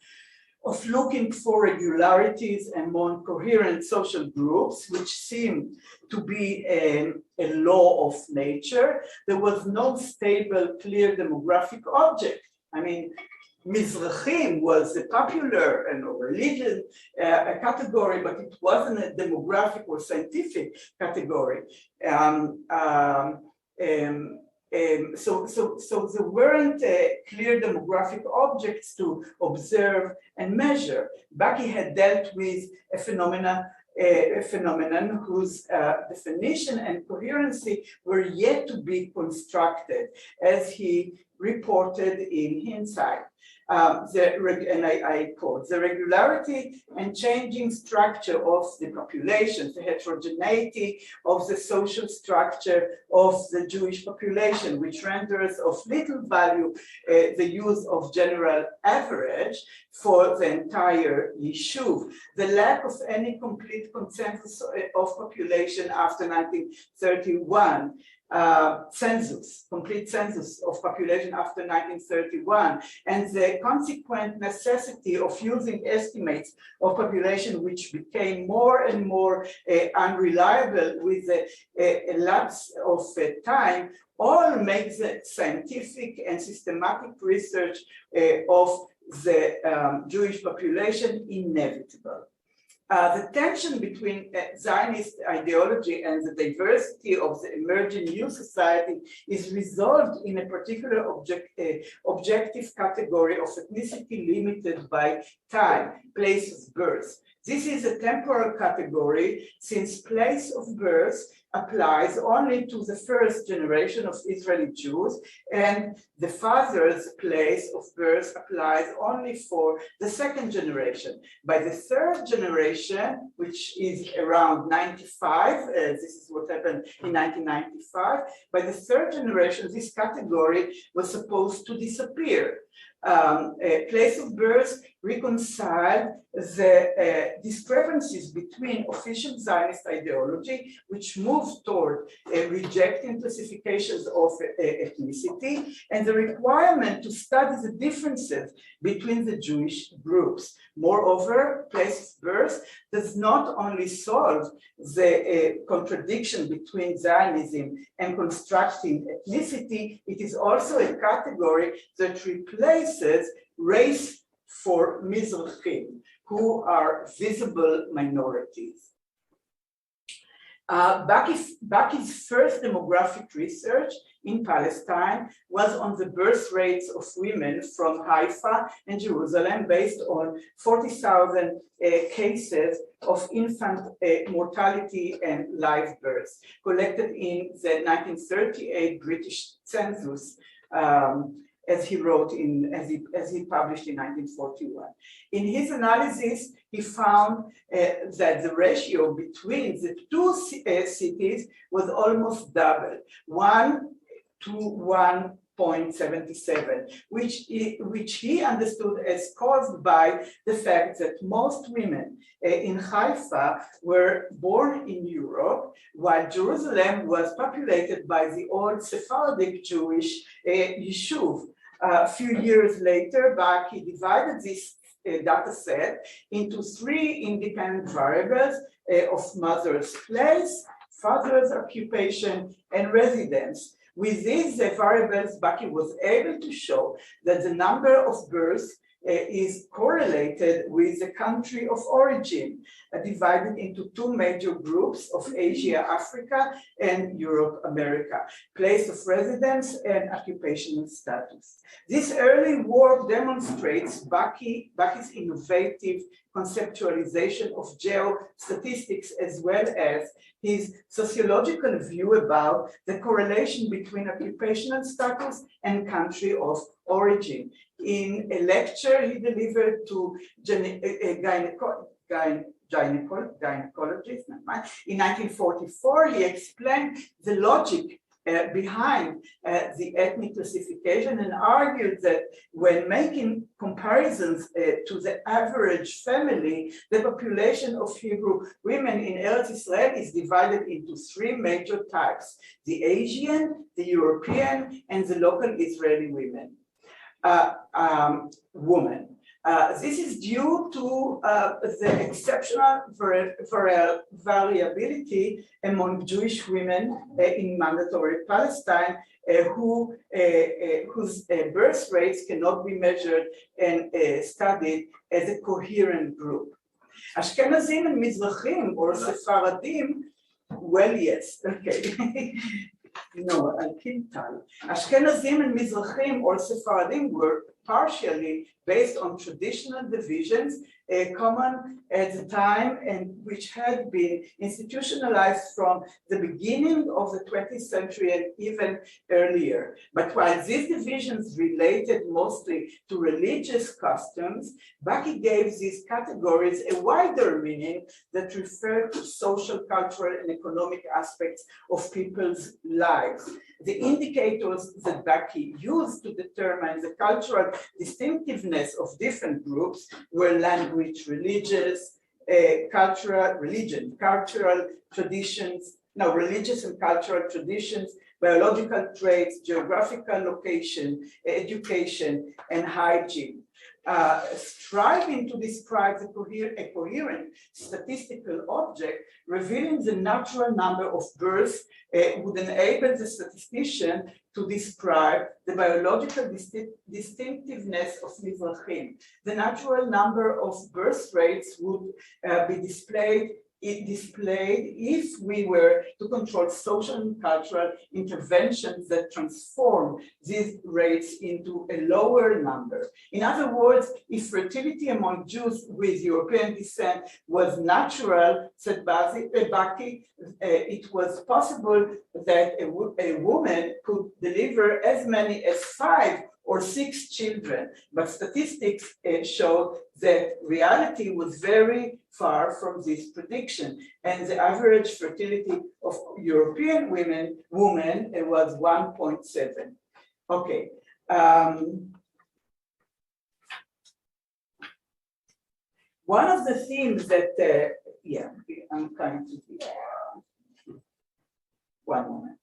of looking for regularities among coherent social groups, which seemed to be a law of nature. There was no stable, clear demographic object. I mean, Mizrahim was a popular and religion a category, but it wasn't a demographic or scientific category. So there weren't clear demographic objects to observe and measure. Baki had dealt with a phenomenon whose definition and coherency were yet to be constructed, as he reported in hindsight. I quote, the regularity and changing structure of the population, the heterogeneity of the social structure of the Jewish population, which renders of little value the use of general average for the entire Yishuv. The lack of any complete consensus of population after 1931, complete census of population after 1931, and the consequent necessity of using estimates of population which became more and more unreliable with the lapse of time, all make the scientific and systematic research of the Jewish population inevitable. The tension between Zionist ideology and the diversity of the emerging new society is resolved in a particular objective category of ethnicity limited by time, place of birth. This is a temporal category, since place of birth applies only to the first generation of Israeli Jews, and the father's place of birth applies only for the second generation. By the third generation, which is around 95, this is what happened in 1995, by the third generation, this category was supposed to disappear. Place of birth reconciled the discrepancies between official Zionist ideology, which moved toward rejecting classifications of ethnicity, and the requirement to study the differences between the Jewish groups. Moreover, place of birth does not only solve the contradiction between Zionism and constructing ethnicity, it is also a category that replaces race for Mizrahim, who are visible minorities. Baki's first demographic research in Palestine was on the birth rates of women from Haifa and Jerusalem, based on 40,000 cases of infant mortality and live births collected in the 1938 British census, as he wrote as he published in 1941. In his analysis, he found that the ratio between the two cities was almost double, 1 to 1.77, which he understood as caused by the fact that most women in Haifa were born in Europe, while Jerusalem was populated by the old Sephardic Jewish Yishuv. A few years later, Baki divided this data set into 3 independent variables of mother's place, father's occupation, and residence. With these variables, Baki was able to show that the number of births is correlated with the country of origin, divided into 2 major groups of Asia, Africa, and Europe, America, place of residence and occupational status. This early work demonstrates Baki's innovative conceptualization of geostatistics, as well as his sociological view about the correlation between occupational status and country of origin. In a lecture he delivered to gynecologists in 1944, he explained the logic behind the ethnic classification and argued that when making comparisons to the average family, the population of Hebrew women in Eretz Israel is divided into 3 major types: the Asian, the European, and the local Israeli women. This is due to the exceptional variability among Jewish women in mandatory Palestine whose birth rates cannot be measured and studied as a coherent group. Ashkenazim and Mizrahim or Sephardim, well, yes, okay. No, I can't tell. Ashkenazim and Mizrahim or Sephardim were partially based on traditional divisions common at the time and which had been institutionalized from the beginning of the 20th century and even earlier. But while these divisions related mostly to religious customs, Baki gave these categories a wider meaning that referred to social, cultural, and economic aspects of people's lives. The indicators that Baki used to determine the cultural distinctiveness of different groups were language, religious, cultural traditions, religious and cultural traditions, biological traits, geographical location, education, and hygiene. Striving to describe a coherent statistical object, revealing the natural number of births would enable the statistician to describe the biological distinctiveness of Mizrahim. The natural number of birth rates would be displayed if we were to control social and cultural interventions that transform these rates into a lower number. In other words, if fertility among Jews with European descent was natural, said Baki, it was possible that a woman could deliver as many as 5 or 6 children, but statistics showed that reality was very far from this prediction, and the average fertility of European women was 1.7. Okay. One of the themes that, I'm coming to the, one moment.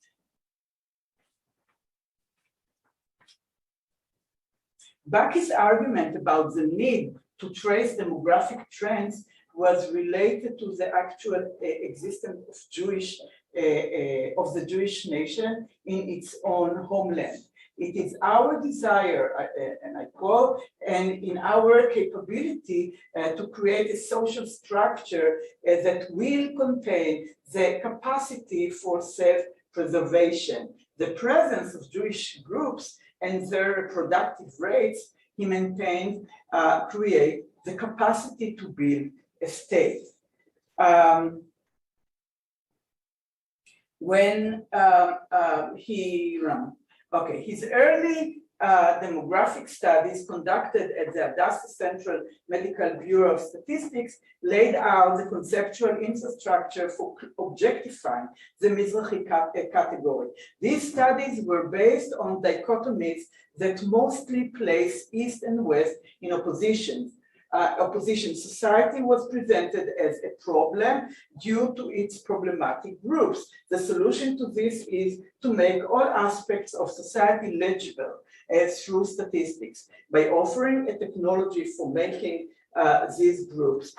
Baki's argument about the need to trace demographic trends was related to the actual existence of the Jewish nation in its own homeland. It is our desire, and I quote, and in our capability to create a social structure that will contain the capacity for self-preservation. The presence of Jewish groups and their reproductive rates, he maintained, create the capacity to build a state. His early demographic studies conducted at the Hadassah Central Medical Bureau of Statistics laid out the conceptual infrastructure for objectifying the Mizrahi category. These studies were based on dichotomies that mostly place East and West in opposition. opposition society was presented as a problem due to its problematic groups. The solution to this is to make all aspects of society legible through statistics by offering a technology for making these groups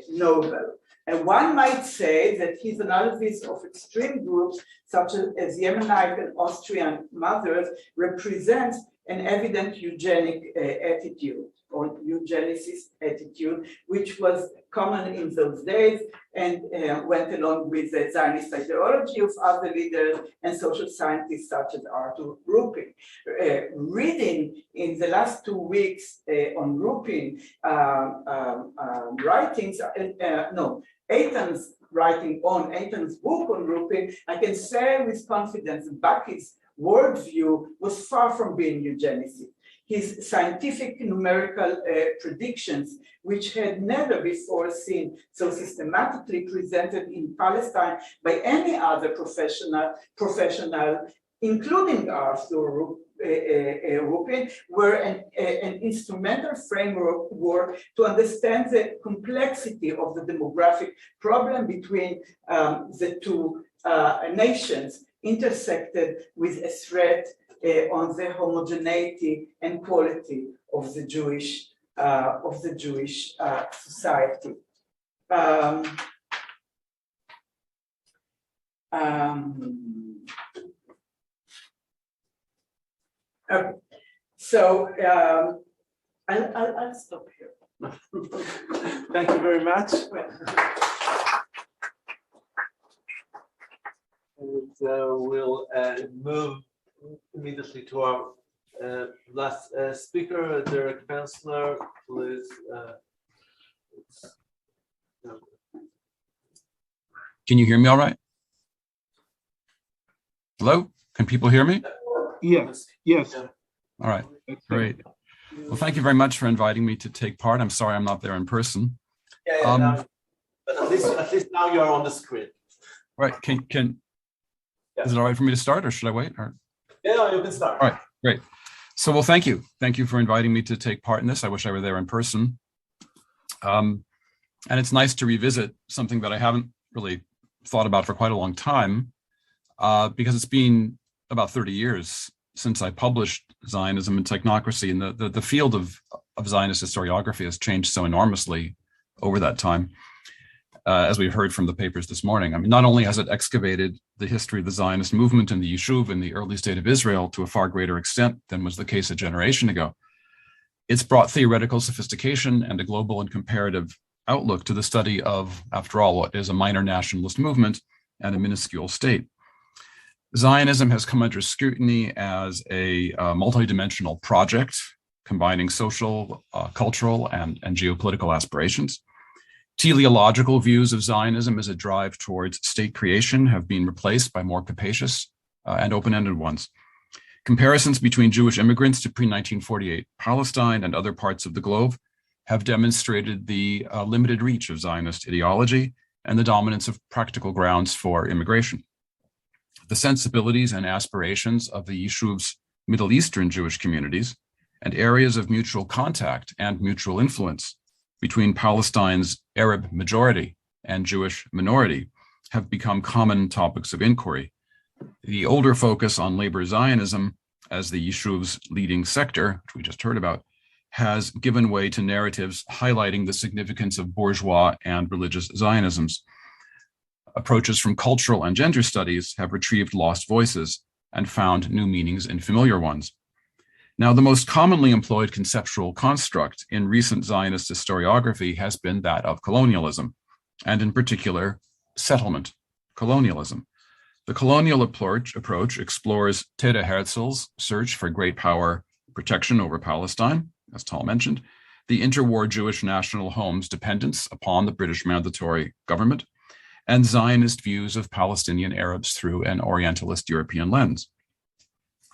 knowable. And one might say that his analysis of extreme groups, such as Yemenite and Austrian mothers, represents an evident eugenic attitude or eugenicist attitude, which was common in those days and went along with the Zionist ideology of other leaders and social scientists such as Arthur Rupin. Reading in the last 2 weeks on Rupin writings, Eitan's writing on Eitan's book on Rupin, I can say with confidence that Baki's worldview was far from being eugenicist. His scientific numerical predictions, which had never before seen so systematically presented in Palestine by any other professional, including Arthur Rupin, were an instrumental framework to understand the complexity of the demographic problem between the two nations, intersected with a threat on the homogeneity and quality of the Jewish society. Okay. So I'll stop here. Thank you very much. And we'll move immediately to our last speaker, Derek Pensler. Please. Can you hear me all right? Hello? Can people hear me? Yes, yes. All right, great. Well, thank you very much for inviting me to take part. I'm sorry I'm not there in person. Yeah, but at least now you're on the screen. Right, is it all right for me to start or should I wait? Or? Yeah, you can start. All right, great. So, well, thank you. Thank you for inviting me to take part in this. I wish I were there in person. And it's nice to revisit something that I haven't really thought about for quite a long time, because it's been about 30 years since I published Zionism and Technocracy, and the field of Zionist historiography has changed so enormously over that time, as we've heard from the papers this morning. I mean, not only has it excavated the history of the Zionist movement in the Yishuv in the early state of Israel to a far greater extent than was the case a generation ago, it's brought theoretical sophistication and a global and comparative outlook to the study of, after all, what is a minor nationalist movement and a minuscule state. Zionism has come under scrutiny as a multidimensional project combining social, cultural, and geopolitical aspirations. Teleological views of Zionism as a drive towards state creation have been replaced by more capacious and open-ended ones. Comparisons between Jewish immigrants to pre-1948 Palestine and other parts of the globe have demonstrated the limited reach of Zionist ideology and the dominance of practical grounds for immigration. The sensibilities and aspirations of the Yishuv's Middle Eastern Jewish communities and areas of mutual contact and mutual influence between Palestine's Arab majority and Jewish minority have become common topics of inquiry. The older focus on labor Zionism as the Yishuv's leading sector, which we just heard about, has given way to narratives highlighting the significance of bourgeois and religious Zionisms. Approaches from cultural and gender studies have retrieved lost voices and found new meanings in familiar ones. Now, the most commonly employed conceptual construct in recent Zionist historiography has been that of colonialism, and in particular, settlement colonialism. The colonial approach explores Teda Herzl's search for great power protection over Palestine, as Tal mentioned, the interwar Jewish national home's dependence upon the British mandatory government, and Zionist views of Palestinian Arabs through an Orientalist European lens.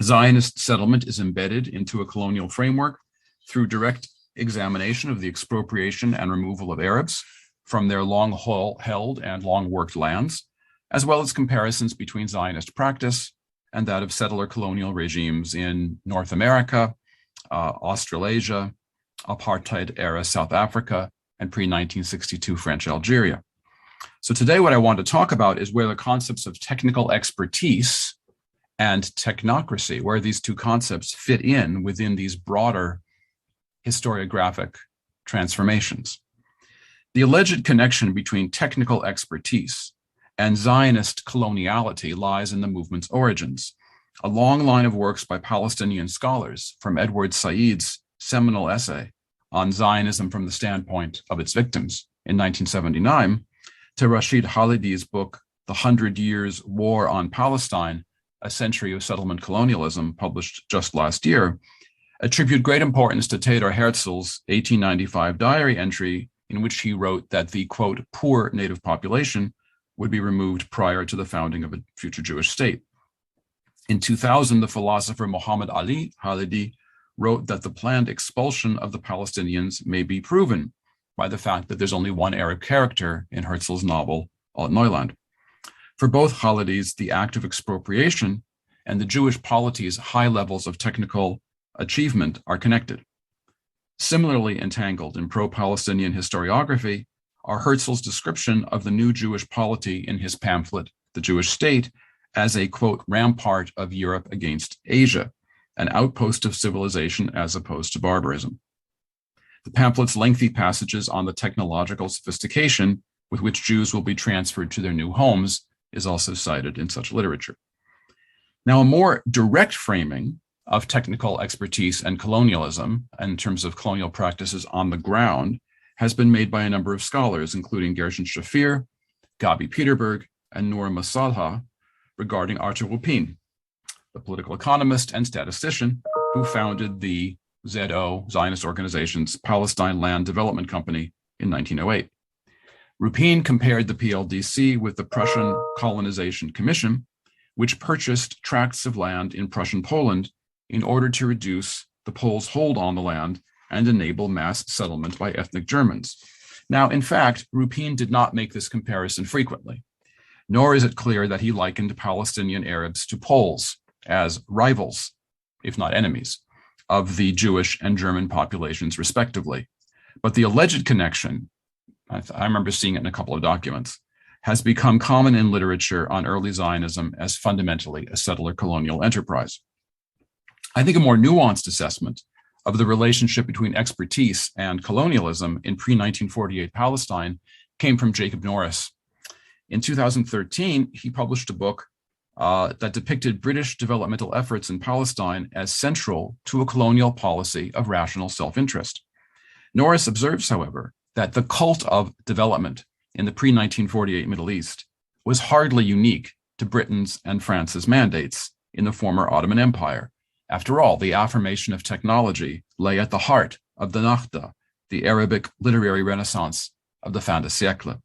Zionist settlement is embedded into a colonial framework through direct examination of the expropriation and removal of Arabs from their long-held and long-worked lands, as well as comparisons between Zionist practice and that of settler colonial regimes in North America, Australasia, apartheid-era South Africa, and pre-1962 French Algeria. So today what I want to talk about is where the concepts of technical expertise and technocracy, where these two concepts fit in within these broader historiographic transformations. The alleged connection between technical expertise and Zionist coloniality lies in the movement's origins. A long line of works by Palestinian scholars, from Edward Said's seminal essay on Zionism from the standpoint of its victims in 1979, to Rashid Khalidi's book, The 100 Years War on Palestine, A Century of Settlement Colonialism, published just last year, attribute great importance to Theodor Herzl's 1895 diary entry in which he wrote that the, quote, poor native population would be removed prior to the founding of a future Jewish state. In 2000, the philosopher Muhammad Ali Khalidi wrote that the planned expulsion of the Palestinians may be proven by the fact that there's only one Arab character in Herzl's novel, Alt Neuland. For both Khalidis, the act of expropriation and the Jewish polity's high levels of technical achievement are connected. Similarly entangled in pro-Palestinian historiography are Herzl's description of the new Jewish polity in his pamphlet, The Jewish State, as a, quote, rampart of Europe against Asia, an outpost of civilization as opposed to barbarism. The pamphlet's lengthy passages on the technological sophistication with which Jews will be transferred to their new homes is also cited in such literature. Now, a more direct framing of technical expertise and colonialism in terms of colonial practices on the ground has been made by a number of scholars, including Gershon Shafir, Gabi Peterberg, and Noor Masalha, regarding Arthur Rupin, the political economist and statistician who founded the ZO, Zionist Organization's Palestine Land Development Company in 1908. Rupin compared the PLDC with the Prussian Colonization Commission, which purchased tracts of land in Prussian Poland in order to reduce the Poles' hold on the land and enable mass settlement by ethnic Germans. Now, in fact, Rupin did not make this comparison frequently, nor is it clear that he likened Palestinian Arabs to Poles as rivals, if not enemies, of the Jewish and German populations, respectively. But the alleged connection, I remember seeing it in a couple of documents, has become common in literature on early Zionism as fundamentally a settler colonial enterprise. I think a more nuanced assessment of the relationship between expertise and colonialism in pre-1948 Palestine came from Jacob Norris. In 2013, he published a book that depicted British developmental efforts in Palestine as central to a colonial policy of rational self-interest. Norris observes, however, that the cult of development in the pre-1948 Middle East was hardly unique to Britain's and France's mandates in the former Ottoman Empire. After all, the affirmation of technology lay at the heart of the Nakhda, the Arabic literary renaissance of the fin de siècle,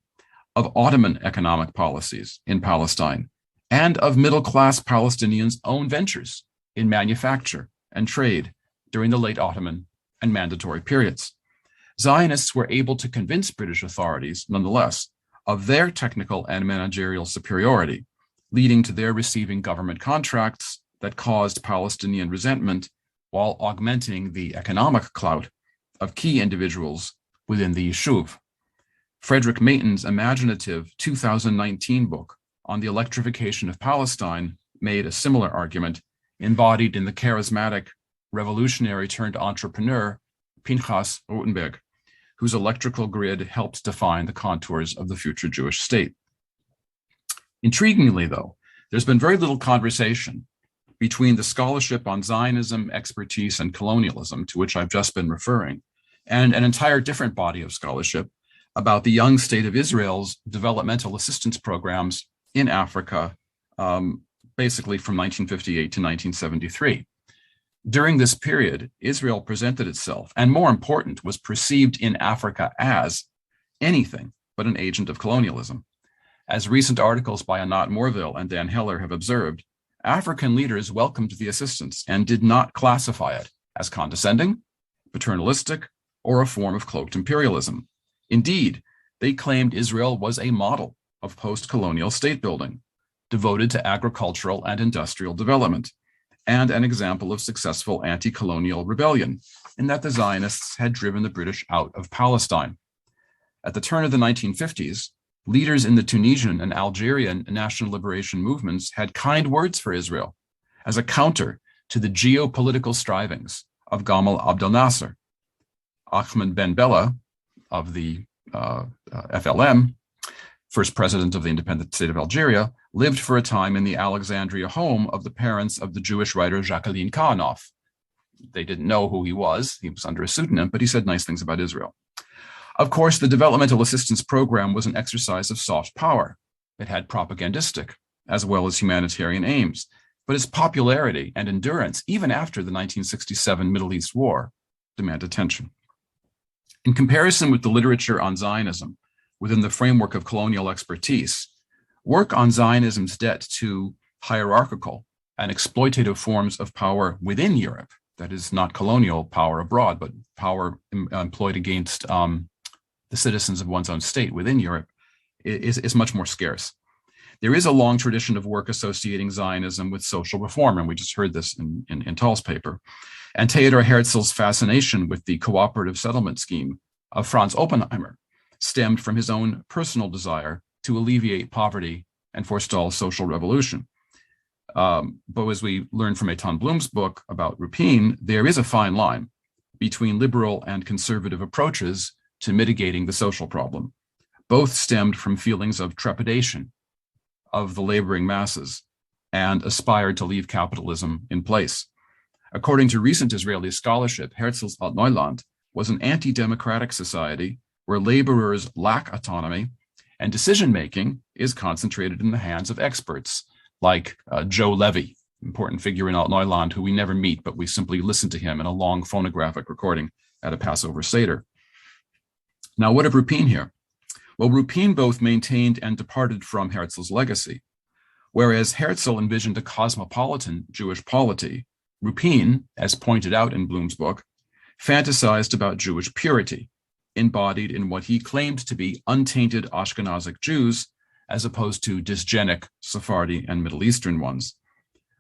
of Ottoman economic policies in Palestine, and of middle-class Palestinians' own ventures in manufacture and trade during the late Ottoman and mandatory periods. Zionists were able to convince British authorities, nonetheless, of their technical and managerial superiority, leading to their receiving government contracts that caused Palestinian resentment while augmenting the economic clout of key individuals within the Yishuv. Frederick Mayton's imaginative 2019 book on the electrification of Palestine made a similar argument, embodied in the charismatic revolutionary turned entrepreneur Pinchas Rutenberg, whose electrical grid helped define the contours of the future Jewish state. Intriguingly, though, there's been very little conversation between the scholarship on Zionism, expertise, and colonialism, to which I've just been referring, and an entire different body of scholarship about the young state of Israel's developmental assistance programs in Africa, basically from 1958 to 1973. During this period, Israel presented itself, and more important, was perceived in Africa as anything but an agent of colonialism. As recent articles by Anat Morville and Dan Heller have observed, African leaders welcomed the assistance and did not classify it as condescending, paternalistic, or a form of cloaked imperialism. Indeed, they claimed Israel was a model of post-colonial state building, devoted to agricultural and industrial development, and an example of successful anti-colonial rebellion, in that the Zionists had driven the British out of Palestine. At the turn of the 1950s, leaders in the Tunisian and Algerian national liberation movements had kind words for Israel as a counter to the geopolitical strivings of Gamal Abdel Nasser. Ahmed Ben Bella of the FLM, first president of the independent state of Algeria, lived for a time in the Alexandria home of the parents of the Jewish writer Jacqueline Kahanoff. They didn't know who he was under a pseudonym, but he said nice things about Israel. Of course, the developmental assistance program was an exercise of soft power. It had propagandistic as well as humanitarian aims, but its popularity and endurance, even after the 1967 Middle East War, demand attention. In comparison with the literature on Zionism within the framework of colonial expertise, work on Zionism's debt to hierarchical and exploitative forms of power within Europe, that is not colonial power abroad, but power employed against the citizens of one's own state within Europe, is much more scarce. There is a long tradition of work associating Zionism with social reform, and we just heard this in Tall's paper. And Theodor Herzl's fascination with the cooperative settlement scheme of Franz Oppenheimer stemmed from his own personal desire to alleviate poverty and forestall social revolution. But as we learned from Eitan Blum's book about Rupin, there is a fine line between liberal and conservative approaches to mitigating the social problem. Both stemmed from feelings of trepidation of the laboring masses and aspired to leave capitalism in place. According to recent Israeli scholarship, Herzl's Altneuland was an anti-democratic society where laborers lack autonomy and decision-making is concentrated in the hands of experts like Joe Levy, important figure in Altneuland who we never meet, but we simply listen to him in a long phonographic recording at a Passover Seder. Now, what of Rupin here? Well, Rupin both maintained and departed from Herzl's legacy. Whereas Herzl envisioned a cosmopolitan Jewish polity, Rupin, as pointed out in Blum's book, fantasized about Jewish purity, embodied in what he claimed to be untainted Ashkenazic Jews, as opposed to dysgenic Sephardi and Middle Eastern ones.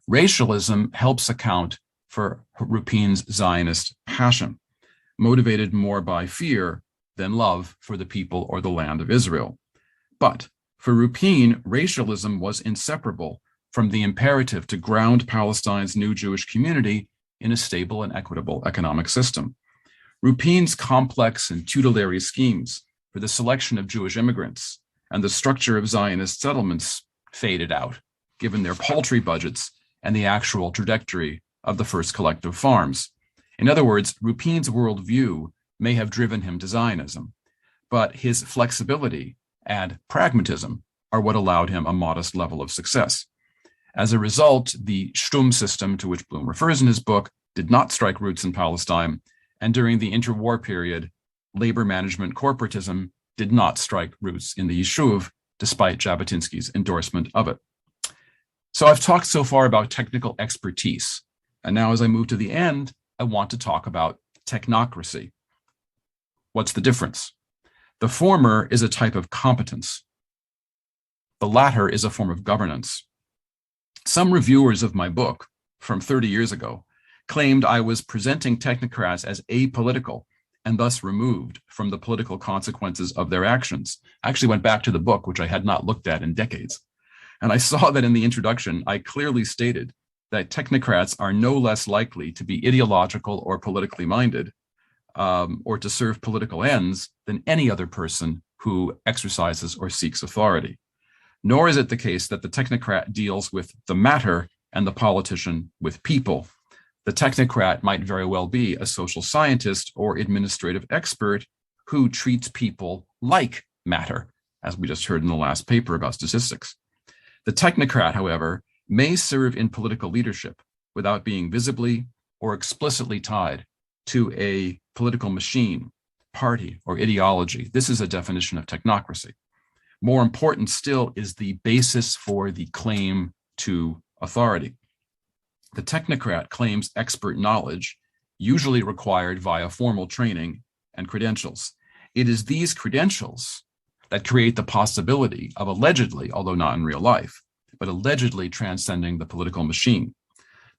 Racialism helps account for Rupin's Zionist passion, motivated more by fear than love for the people or the land of Israel. But for Rupin, racialism was inseparable from the imperative to ground Palestine's new Jewish community in a stable and equitable economic system. Rupin's complex and tutelary schemes for the selection of Jewish immigrants and the structure of Zionist settlements faded out, given their paltry budgets and the actual trajectory of the first collective farms. In other words, Rupin's worldview may have driven him to Zionism, but his flexibility and pragmatism are what allowed him a modest level of success. As a result, the Sturm system, to which Blum refers in his book, did not strike roots in Palestine, and during the interwar period, labor management corporatism did not strike roots in the Yishuv, despite Jabotinsky's endorsement of it. So I've talked so far about technical expertise, and now as I move to the end, I want to talk about technocracy. What's the difference? The former is a type of competence. The latter is a form of governance. Some reviewers of my book from 30 years ago claimed I was presenting technocrats as apolitical and thus removed from the political consequences of their actions. I actually went back to the book, which I had not looked at in decades. And I saw that in the introduction, I clearly stated that technocrats are no less likely to be ideological or politically minded or to serve political ends than any other person who exercises or seeks authority. Nor is it the case that the technocrat deals with the matter and the politician with people. The technocrat might very well be a social scientist or administrative expert who treats people like matter, as we just heard in the last paper about statistics. The technocrat, however, may serve in political leadership without being visibly or explicitly tied to a political machine, party, or ideology. This is a definition of technocracy. More important still is the basis for the claim to authority. The technocrat claims expert knowledge, usually required via formal training and credentials. It is these credentials that create the possibility of allegedly, although not in real life, but allegedly transcending the political machine.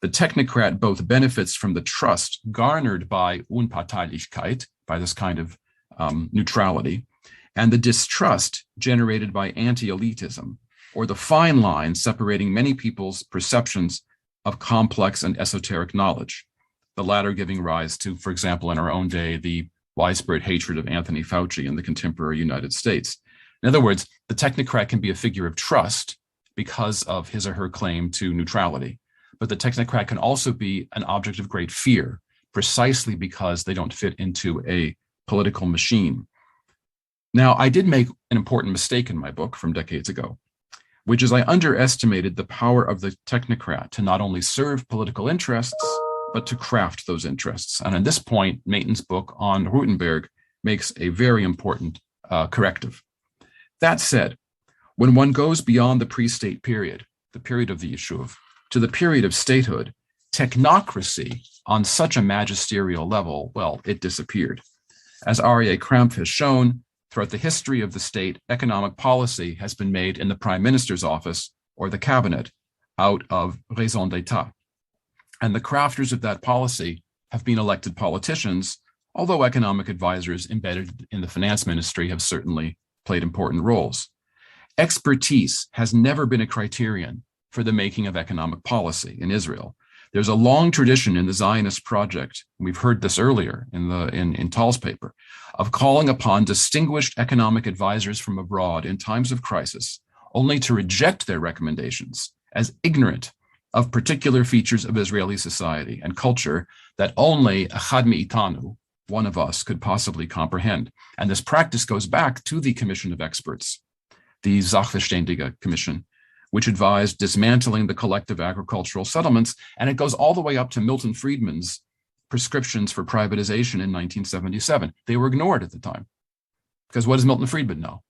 The technocrat both benefits from the trust garnered by Unparteilichkeit, by this kind of neutrality, and the distrust generated by anti-elitism, or the fine line separating many people's perceptions of complex and esoteric knowledge, the latter giving rise to, for example, in our own day, the widespread hatred of Anthony Fauci in the contemporary United States. In other words, the technocrat can be a figure of trust because of his or her claim to neutrality, but the technocrat can also be an object of great fear, precisely because they don't fit into a political machine. Now, I did make an important mistake in my book from decades ago, which is I underestimated the power of the technocrat to not only serve political interests, but to craft those interests. And at this point, Mayton's book on Rutenberg makes a very important corrective. That said, when one goes beyond the pre-state period, the period of the Yishuv, to the period of statehood, technocracy on such a magisterial level, well, it disappeared. As Aryeh Krampf has shown, throughout the history of the state, economic policy has been made in the prime minister's office or the cabinet out of raison d'etat. And the crafters of that policy have been elected politicians, although economic advisors embedded in the finance ministry have certainly played important roles. Expertise has never been a criterion for the making of economic policy in Israel. There's a long tradition in the Zionist project, and we've heard this earlier in Tal's paper, of calling upon distinguished economic advisors from abroad in times of crisis, only to reject their recommendations as ignorant of particular features of Israeli society and culture that only Echad Me'itanu, one of us, could possibly comprehend. And this practice goes back to the Commission of Experts, the Sachverständige Commission, which advised dismantling the collective agricultural settlements, and it goes all the way up to Milton Friedman's prescriptions for privatization in 1977. They were ignored at the time, because what does Milton Friedman know?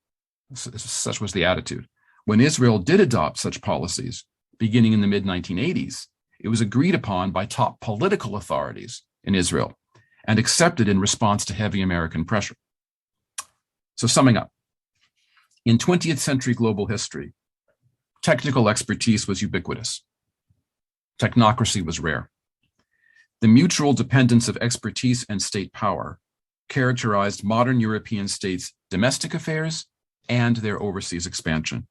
Such was the attitude. When Israel did adopt such policies, beginning in the mid-1980s, it was agreed upon by top political authorities in Israel and accepted in response to heavy American pressure. So summing up, in 20th century global history, technical expertise was ubiquitous. Technocracy was rare. The mutual dependence of expertise and state power characterized modern European states' domestic affairs and their overseas expansion,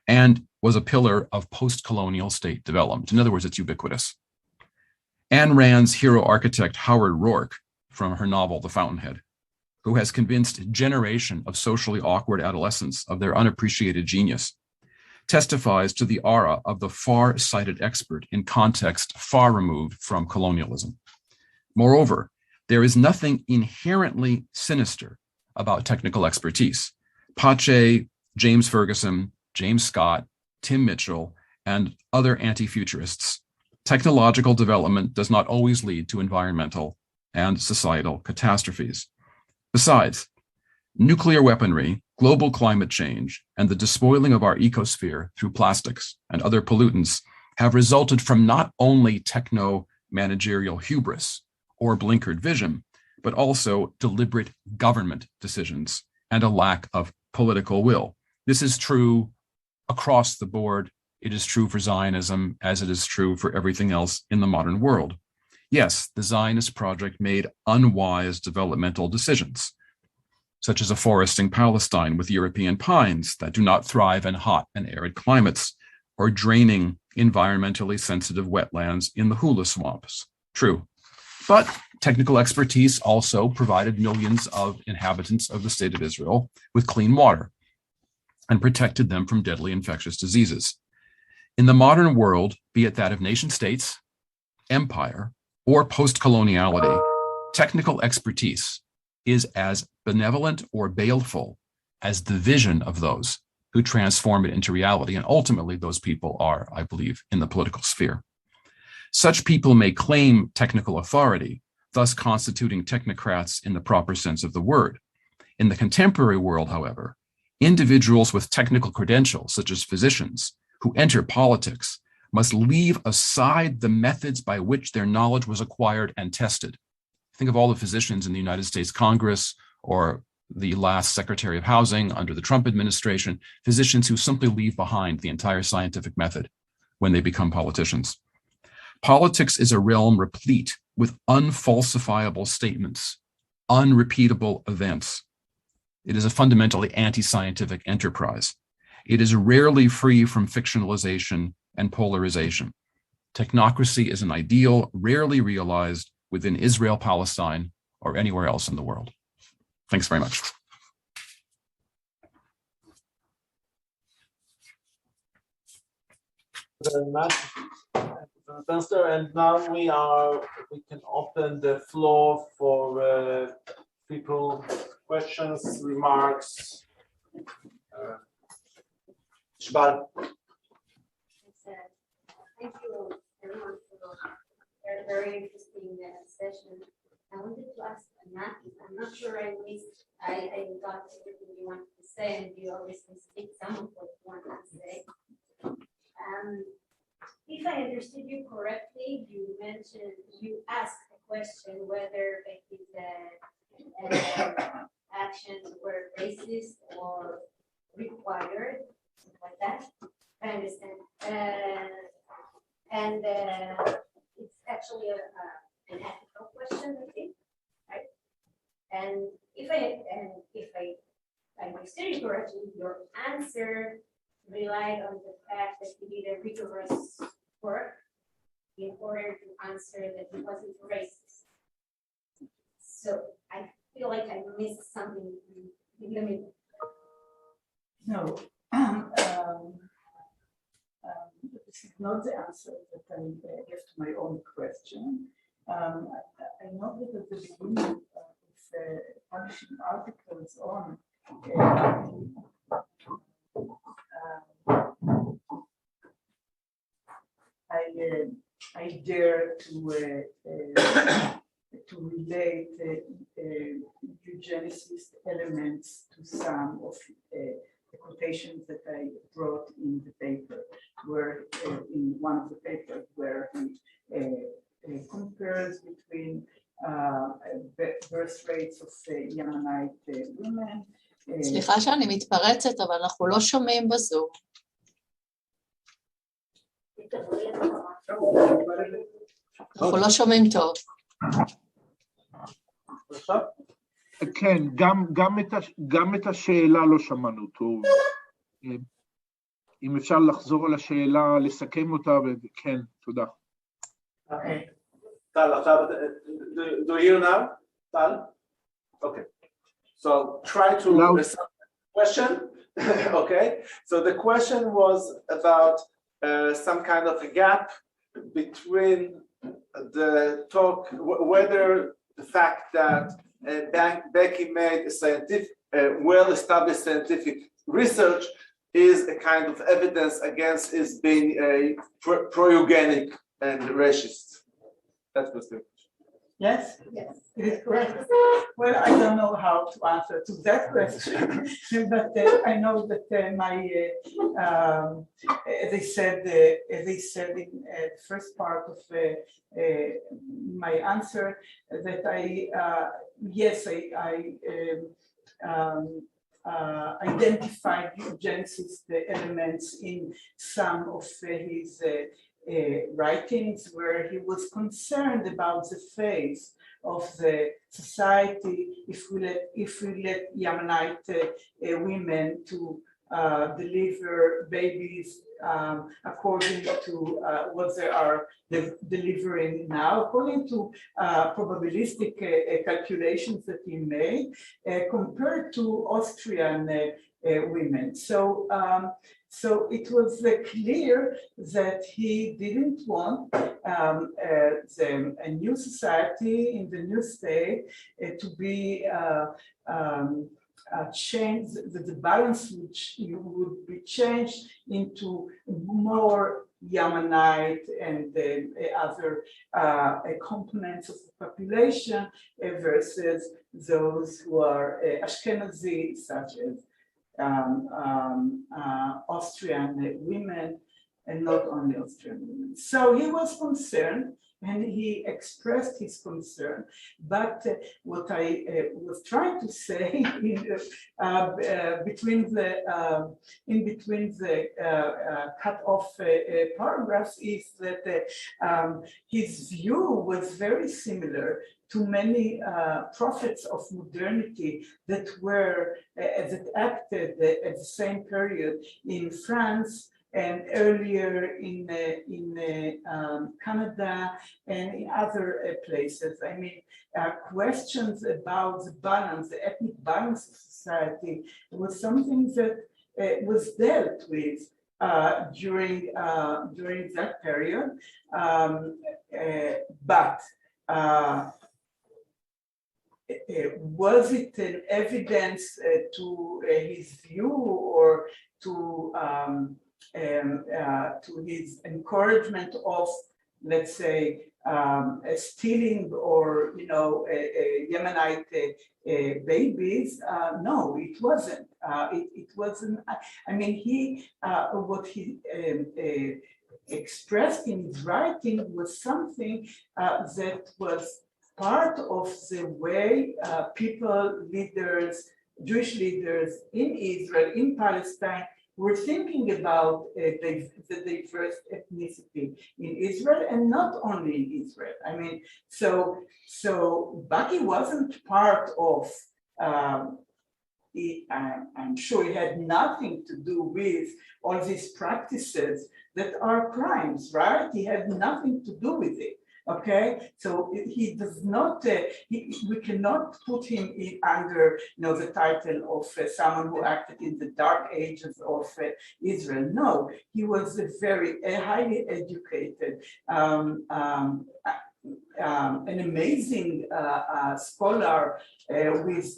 and was a pillar of post-colonial state development. In other words, it's ubiquitous. Ayn Rand's hero architect Howard Rourke, from her novel The Fountainhead, who has convinced a generation of socially awkward adolescents of their unappreciated genius, testifies to the aura of the far-sighted expert in context far removed from colonialism. Moreover, there is nothing inherently sinister about technical expertise. Pache, James Ferguson, James Scott, Tim Mitchell, and other anti-futurists, technological development does not always lead to environmental and societal catastrophes. Besides, nuclear weaponry, global climate change, and the despoiling of our ecosphere through plastics and other pollutants have resulted from not only techno-managerial hubris or blinkered vision, but also deliberate government decisions and a lack of political will. This is true across the board. It is true for Zionism as it is true for everything else in the modern world. Yes, the Zionist project made unwise developmental decisions, such as afforesting Palestine with European pines that do not thrive in hot and arid climates, or draining environmentally sensitive wetlands in the hula swamps. True. But technical expertise also provided millions of inhabitants of the state of Israel with clean water and protected them from deadly infectious diseases. In the modern world, be it that of nation states, empire, or post-coloniality, technical expertise is as benevolent or baleful as the vision of those who transform it into reality. And ultimately, those people are, I believe, in the political sphere. Such people may claim technical authority, thus constituting technocrats in the proper sense of the word. In the contemporary world, however, individuals with technical credentials, such as physicians, who enter politics must leave aside the methods by which their knowledge was acquired and tested. Think of all the physicians in the United States Congress or the last Secretary of Housing under the Trump administration, physicians who simply leave behind the entire scientific method when they become politicians. Politics is a realm replete with unfalsifiable statements, unrepeatable events. It is a fundamentally anti-scientific enterprise. It is rarely free from fictionalization and polarization. Technocracy is an ideal rarely realized within Israel, Palestine, or anywhere else in the world. Thanks very much. Very much, Pנסלר, and now we can open the floor for people, questions, remarks. Shbal. Thank you everyone for a very interesting session. I wanted to ask Nati, I'm not sure I got everything you wanted to say, and you obviously speak some of what you wanted to say. If I understood you correctly, you asked a question whether his actions were racist or required, something like that. I understand. And it's actually an ethical question, I think, right? And if I understood you correctly, your answer relied on the fact that he did a rigorous work in order to answer that he wasn't racist. So I feel like I missed something in the middle. No, this is not the answer that I gave to my own question. I know that at the beginning of publishing articles on I dare to relate eugenicist elements to some of the quotations that I brought in the paper, where in one of the papers where he compares between birth rates of Yemenite women. סליחה שאני מתפרצת, אבל אנחנו לא שומעים בזום. אנחנו לא שומעים טוב. כן, גם את השאלה לא שמענו טוב. אם אפשר לחזור על השאלה, לסכם אותה, כן, תודה. Okay. טל, עכשיו, do you hear now? טל? Okay. So try to listen to the question. Okay. So the question was about some kind of a gap between the talk, whether the fact that Becky made a scientific, well-established scientific research is a kind of evidence against his being a pro-eugenic and racist. That was the question. Yes? Yes, it is correct. Well, I don't know how to answer to that question, but I know that as I said in the first part of my answer, that I identified eugenicist elements in some of his writings, where he was concerned about the fate of the society if we let Yemenite women to deliver babies according to what they are delivering now, according to probabilistic calculations that he made, compared to Austrian women. So it was clear that he didn't want a new society in the new state to be changed, that the balance which would be changed into more Yemenite and other components of the population versus those who are Ashkenazi, such as Austrian women, and not only Austrian women. So he was concerned and he expressed his concern. But what I was trying to say in between the cut off paragraphs is that his view was very similar to many prophets of modernity that were that acted at the same period in France and earlier in Canada and in other places. I mean, questions about the balance, the ethnic balance of society, was something that was dealt with during that period. But was it an evidence to his view or to his encouragement of, let's say, stealing or Yemenite babies? No, it wasn't. It wasn't. I mean, what he expressed in his writing was something that was part of the way Jewish leaders in Israel, in Palestine, were thinking about the diverse ethnicity in Israel, and not only in Israel. I mean, so Baki wasn't part of. I'm sure it had nothing to do with all these practices that are crimes, right? He had nothing to do with it. Okay, so he does not. We cannot put him in under, the title of someone who acted in the dark ages of Israel. No, he was a very highly educated, an amazing scholar with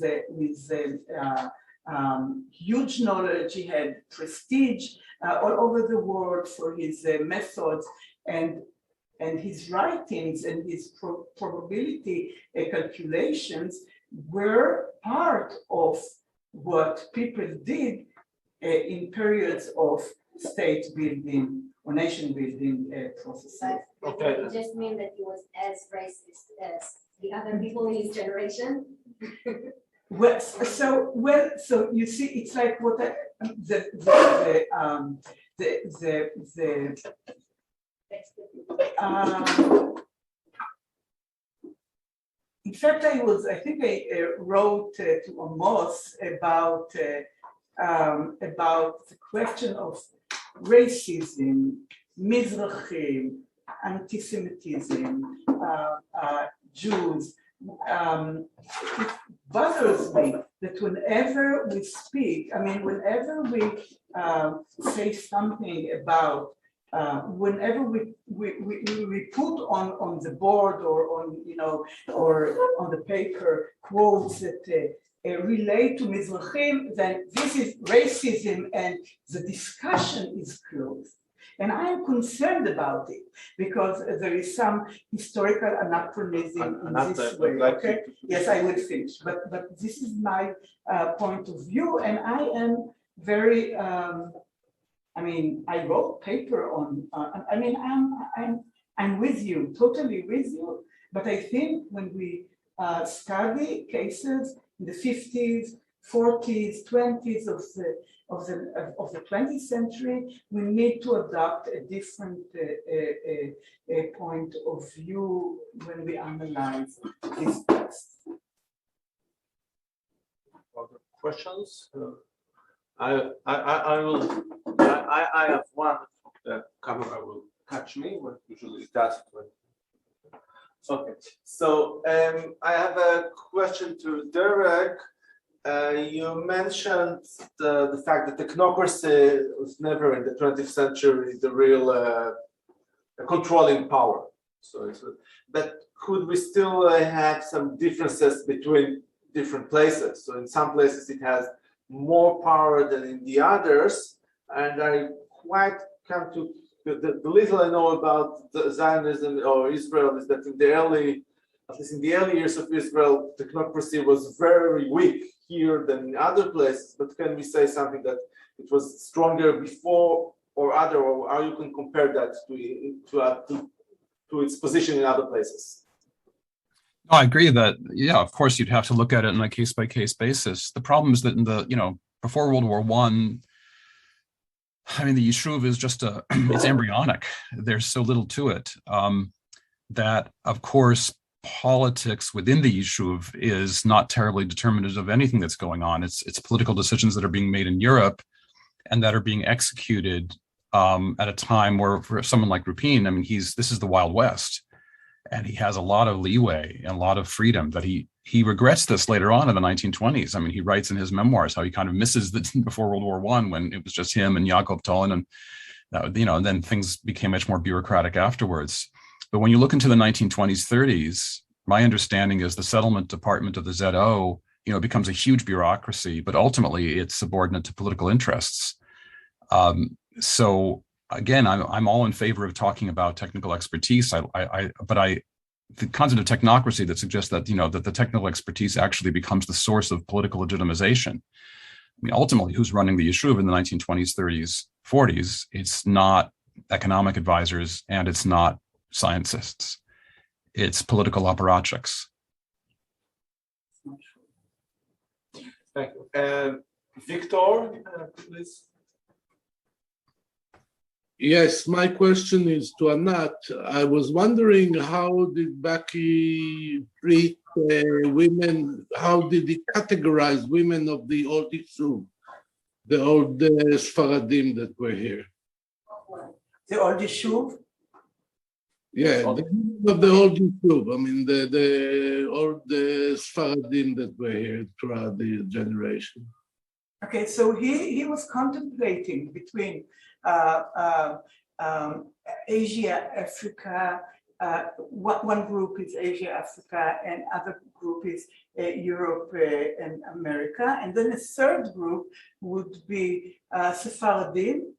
huge knowledge. He had prestige all over the world for his methods and his writings and his probability calculations were part of what people did in periods of state building or nation building processes. But okay. It just mean that he was as racist as the other people in his generation? So you see, it's like what in fact, I think I wrote to Amos about the question of racism, Mizrahim, anti-Semitism, Jews. It bothers me that whenever we speak, whenever we say something about whenever we put on the board or on the paper quotes that relate to Mizrahim, then this is racism and the discussion is closed. And I am concerned about it because there is some historical anachronism in this way. Okay? Yes, I will finish, but this is my point of view, and I am very. I wrote paper on. I'm with you, totally with you. But I think when we study cases in the 50s, 40s, 20s of the 20th century, we need to adopt a different point of view when we analyze these texts. Other questions? I have one. The camera will catch me, but usually it does. Okay, so I have a question to Derek. You mentioned the fact that technocracy was never in the 20th century the real controlling power. So, but could we still have some differences between different places? So in some places it has more power than in the others, and I quite come to the little I know about the Zionism or Israel is that in the early, at least in the early years of Israel, technocracy was very weak here than in other places. But can we say something that it was stronger before or other, or how you can compare that to to its position in other places. No, I agree that, yeah, of course, you'd have to look at it on a case-by-case basis. The problem is that in the, before World War I mean, the Yishuv is just it's embryonic. There's so little to it that, of course, politics within the Yishuv is not terribly determinative of anything that's going on. It's political decisions that are being made in Europe and that are being executed at a time where, for someone like Rupin, I mean, this is the Wild West, and he has a lot of leeway and a lot of freedom that he regrets this later on in the 1920s. I mean, he writes in his memoirs how he kind of misses the before World War I when it was just him and Jakob Thon, and and then things became much more bureaucratic afterwards. But when you look into the 1920s, 30s, my understanding is the settlement department of the ZO, becomes a huge bureaucracy, but ultimately it's subordinate to political interests. So again, I'm all in favor of talking about technical expertise. But the concept of technocracy that suggests that that the technical expertise actually becomes the source of political legitimization. I mean, ultimately, who's running the Yishuv in the 1920s, 30s, 40s? It's not economic advisors and it's not scientists. It's political apparatchiks. Thank you. Victor, please. Yes, my question is to Anat. I was wondering, how did Baki treat women? How did he categorize women of the old Yishuv, the old Sfaradim that were here? The old Yishuv? Yeah, of the old Yishuv. I mean, the old Sfaradim that were here throughout the generation. Okay, so he was contemplating between Asia, Africa, one group is Asia, Africa, and other group is Europe and America. And then a third group would be Sephardim,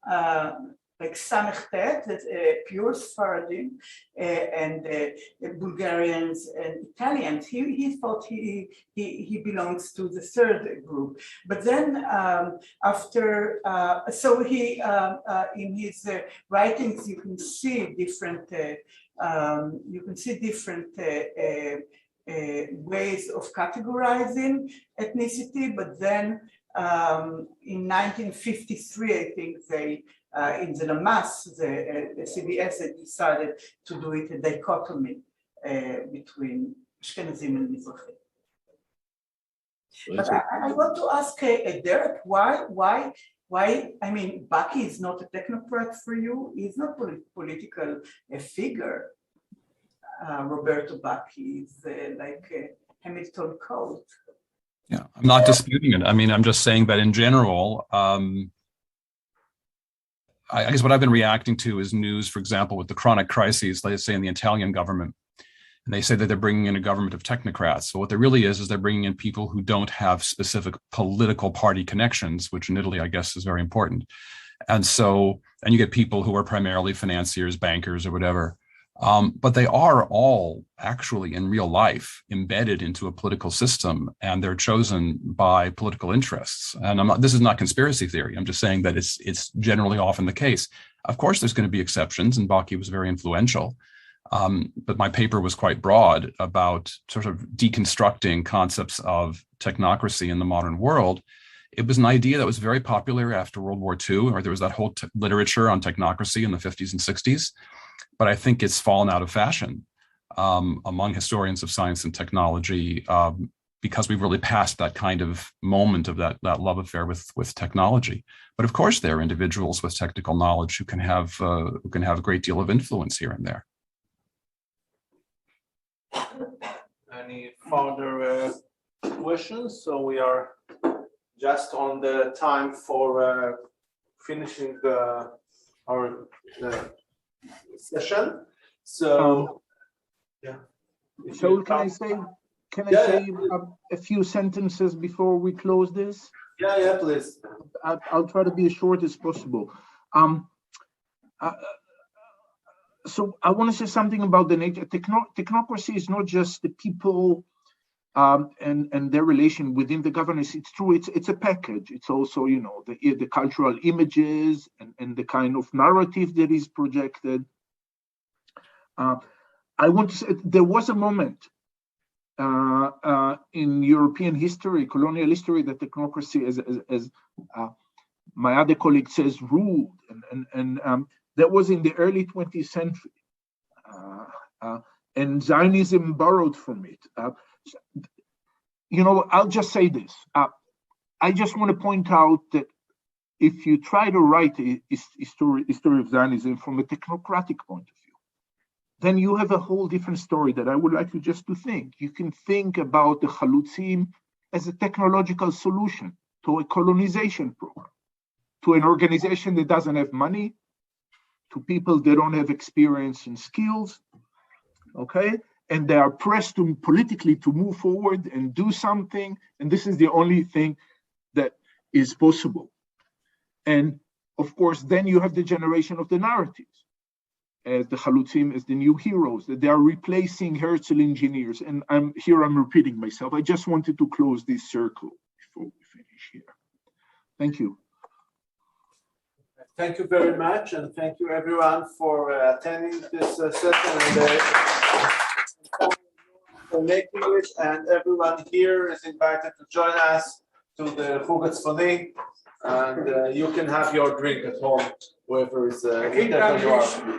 like Samechtet, that's pure Sephardim, and Bulgarians and Italians. He thought he belongs to the third group. But then after, so he, in his writings, you can see different ways of categorizing ethnicity, but then in 1953, I think they, in the Lamas, the CBS, they decided to do it a dichotomy between Ashkenazim and Mizrahi. But I want to ask Derek, why, I mean, Baki is not a technocrat for you. He's not a political figure. Roberto Baki is like a Hamilton Code. Yeah, I'm not disputing it. I mean, I'm just saying that in general, I guess what I've been reacting to is news, for example, with the chronic crises, let's say in the Italian government, and they say that they're bringing in a government of technocrats. So what there really is they're bringing in people who don't have specific political party connections, which in Italy, I guess, is very important. And so, and you get people who are primarily financiers, bankers, or whatever. But they are all actually in real life embedded into a political system, and they're chosen by political interests. And this is not conspiracy theory. I'm just saying that it's generally often the case. Of course, there's going to be exceptions, and Baki was very influential. But my paper was quite broad about sort of deconstructing concepts of technocracy in the modern world. It was an idea that was very popular after World War II, or there was that whole literature on technocracy in the 50s and 60s. But I think it's fallen out of fashion among historians of science and technology because we've really passed that kind of moment of that love affair with technology. But of course, there are individuals with technical knowledge who can have a great deal of influence here and there. Any further questions? So we are just on the time for finishing our session. So yeah. So can I say a few sentences before we close this? Yeah, please. I'll try to be as short as possible. So I want to say something about the nature. Technocracy is not just the people and their relation within the governance. It's true. It's a package. It's also, the cultural images and the kind of narrative that is projected. I want to say there was a moment in European history, colonial history, that technocracy, as my other colleague says, ruled, and that was in the early 20th century, and Zionism borrowed from it. I'll just say this. I just want to point out that if you try to write a history of Zionism from a technocratic point of view, then you have a whole different story that I would like you just to think. You can think about the Chalutzim as a technological solution to a colonization program, to an organization that doesn't have money, to people that don't have experience and skills, okay? And they are pressed politically to move forward and do something, and this is the only thing that is possible. And of course, then you have the generation of the narratives, as the Chalutzim, as the new heroes, that they are replacing Herzl engineers. And I'm repeating myself. I just wanted to close this circle before we finish here. Thank you. Thank you very much, and thank you everyone for attending this session and for making it. And everyone here is invited to join us to the Fuga Tzfoni, and you can have your drink at home, wherever is wherever you are.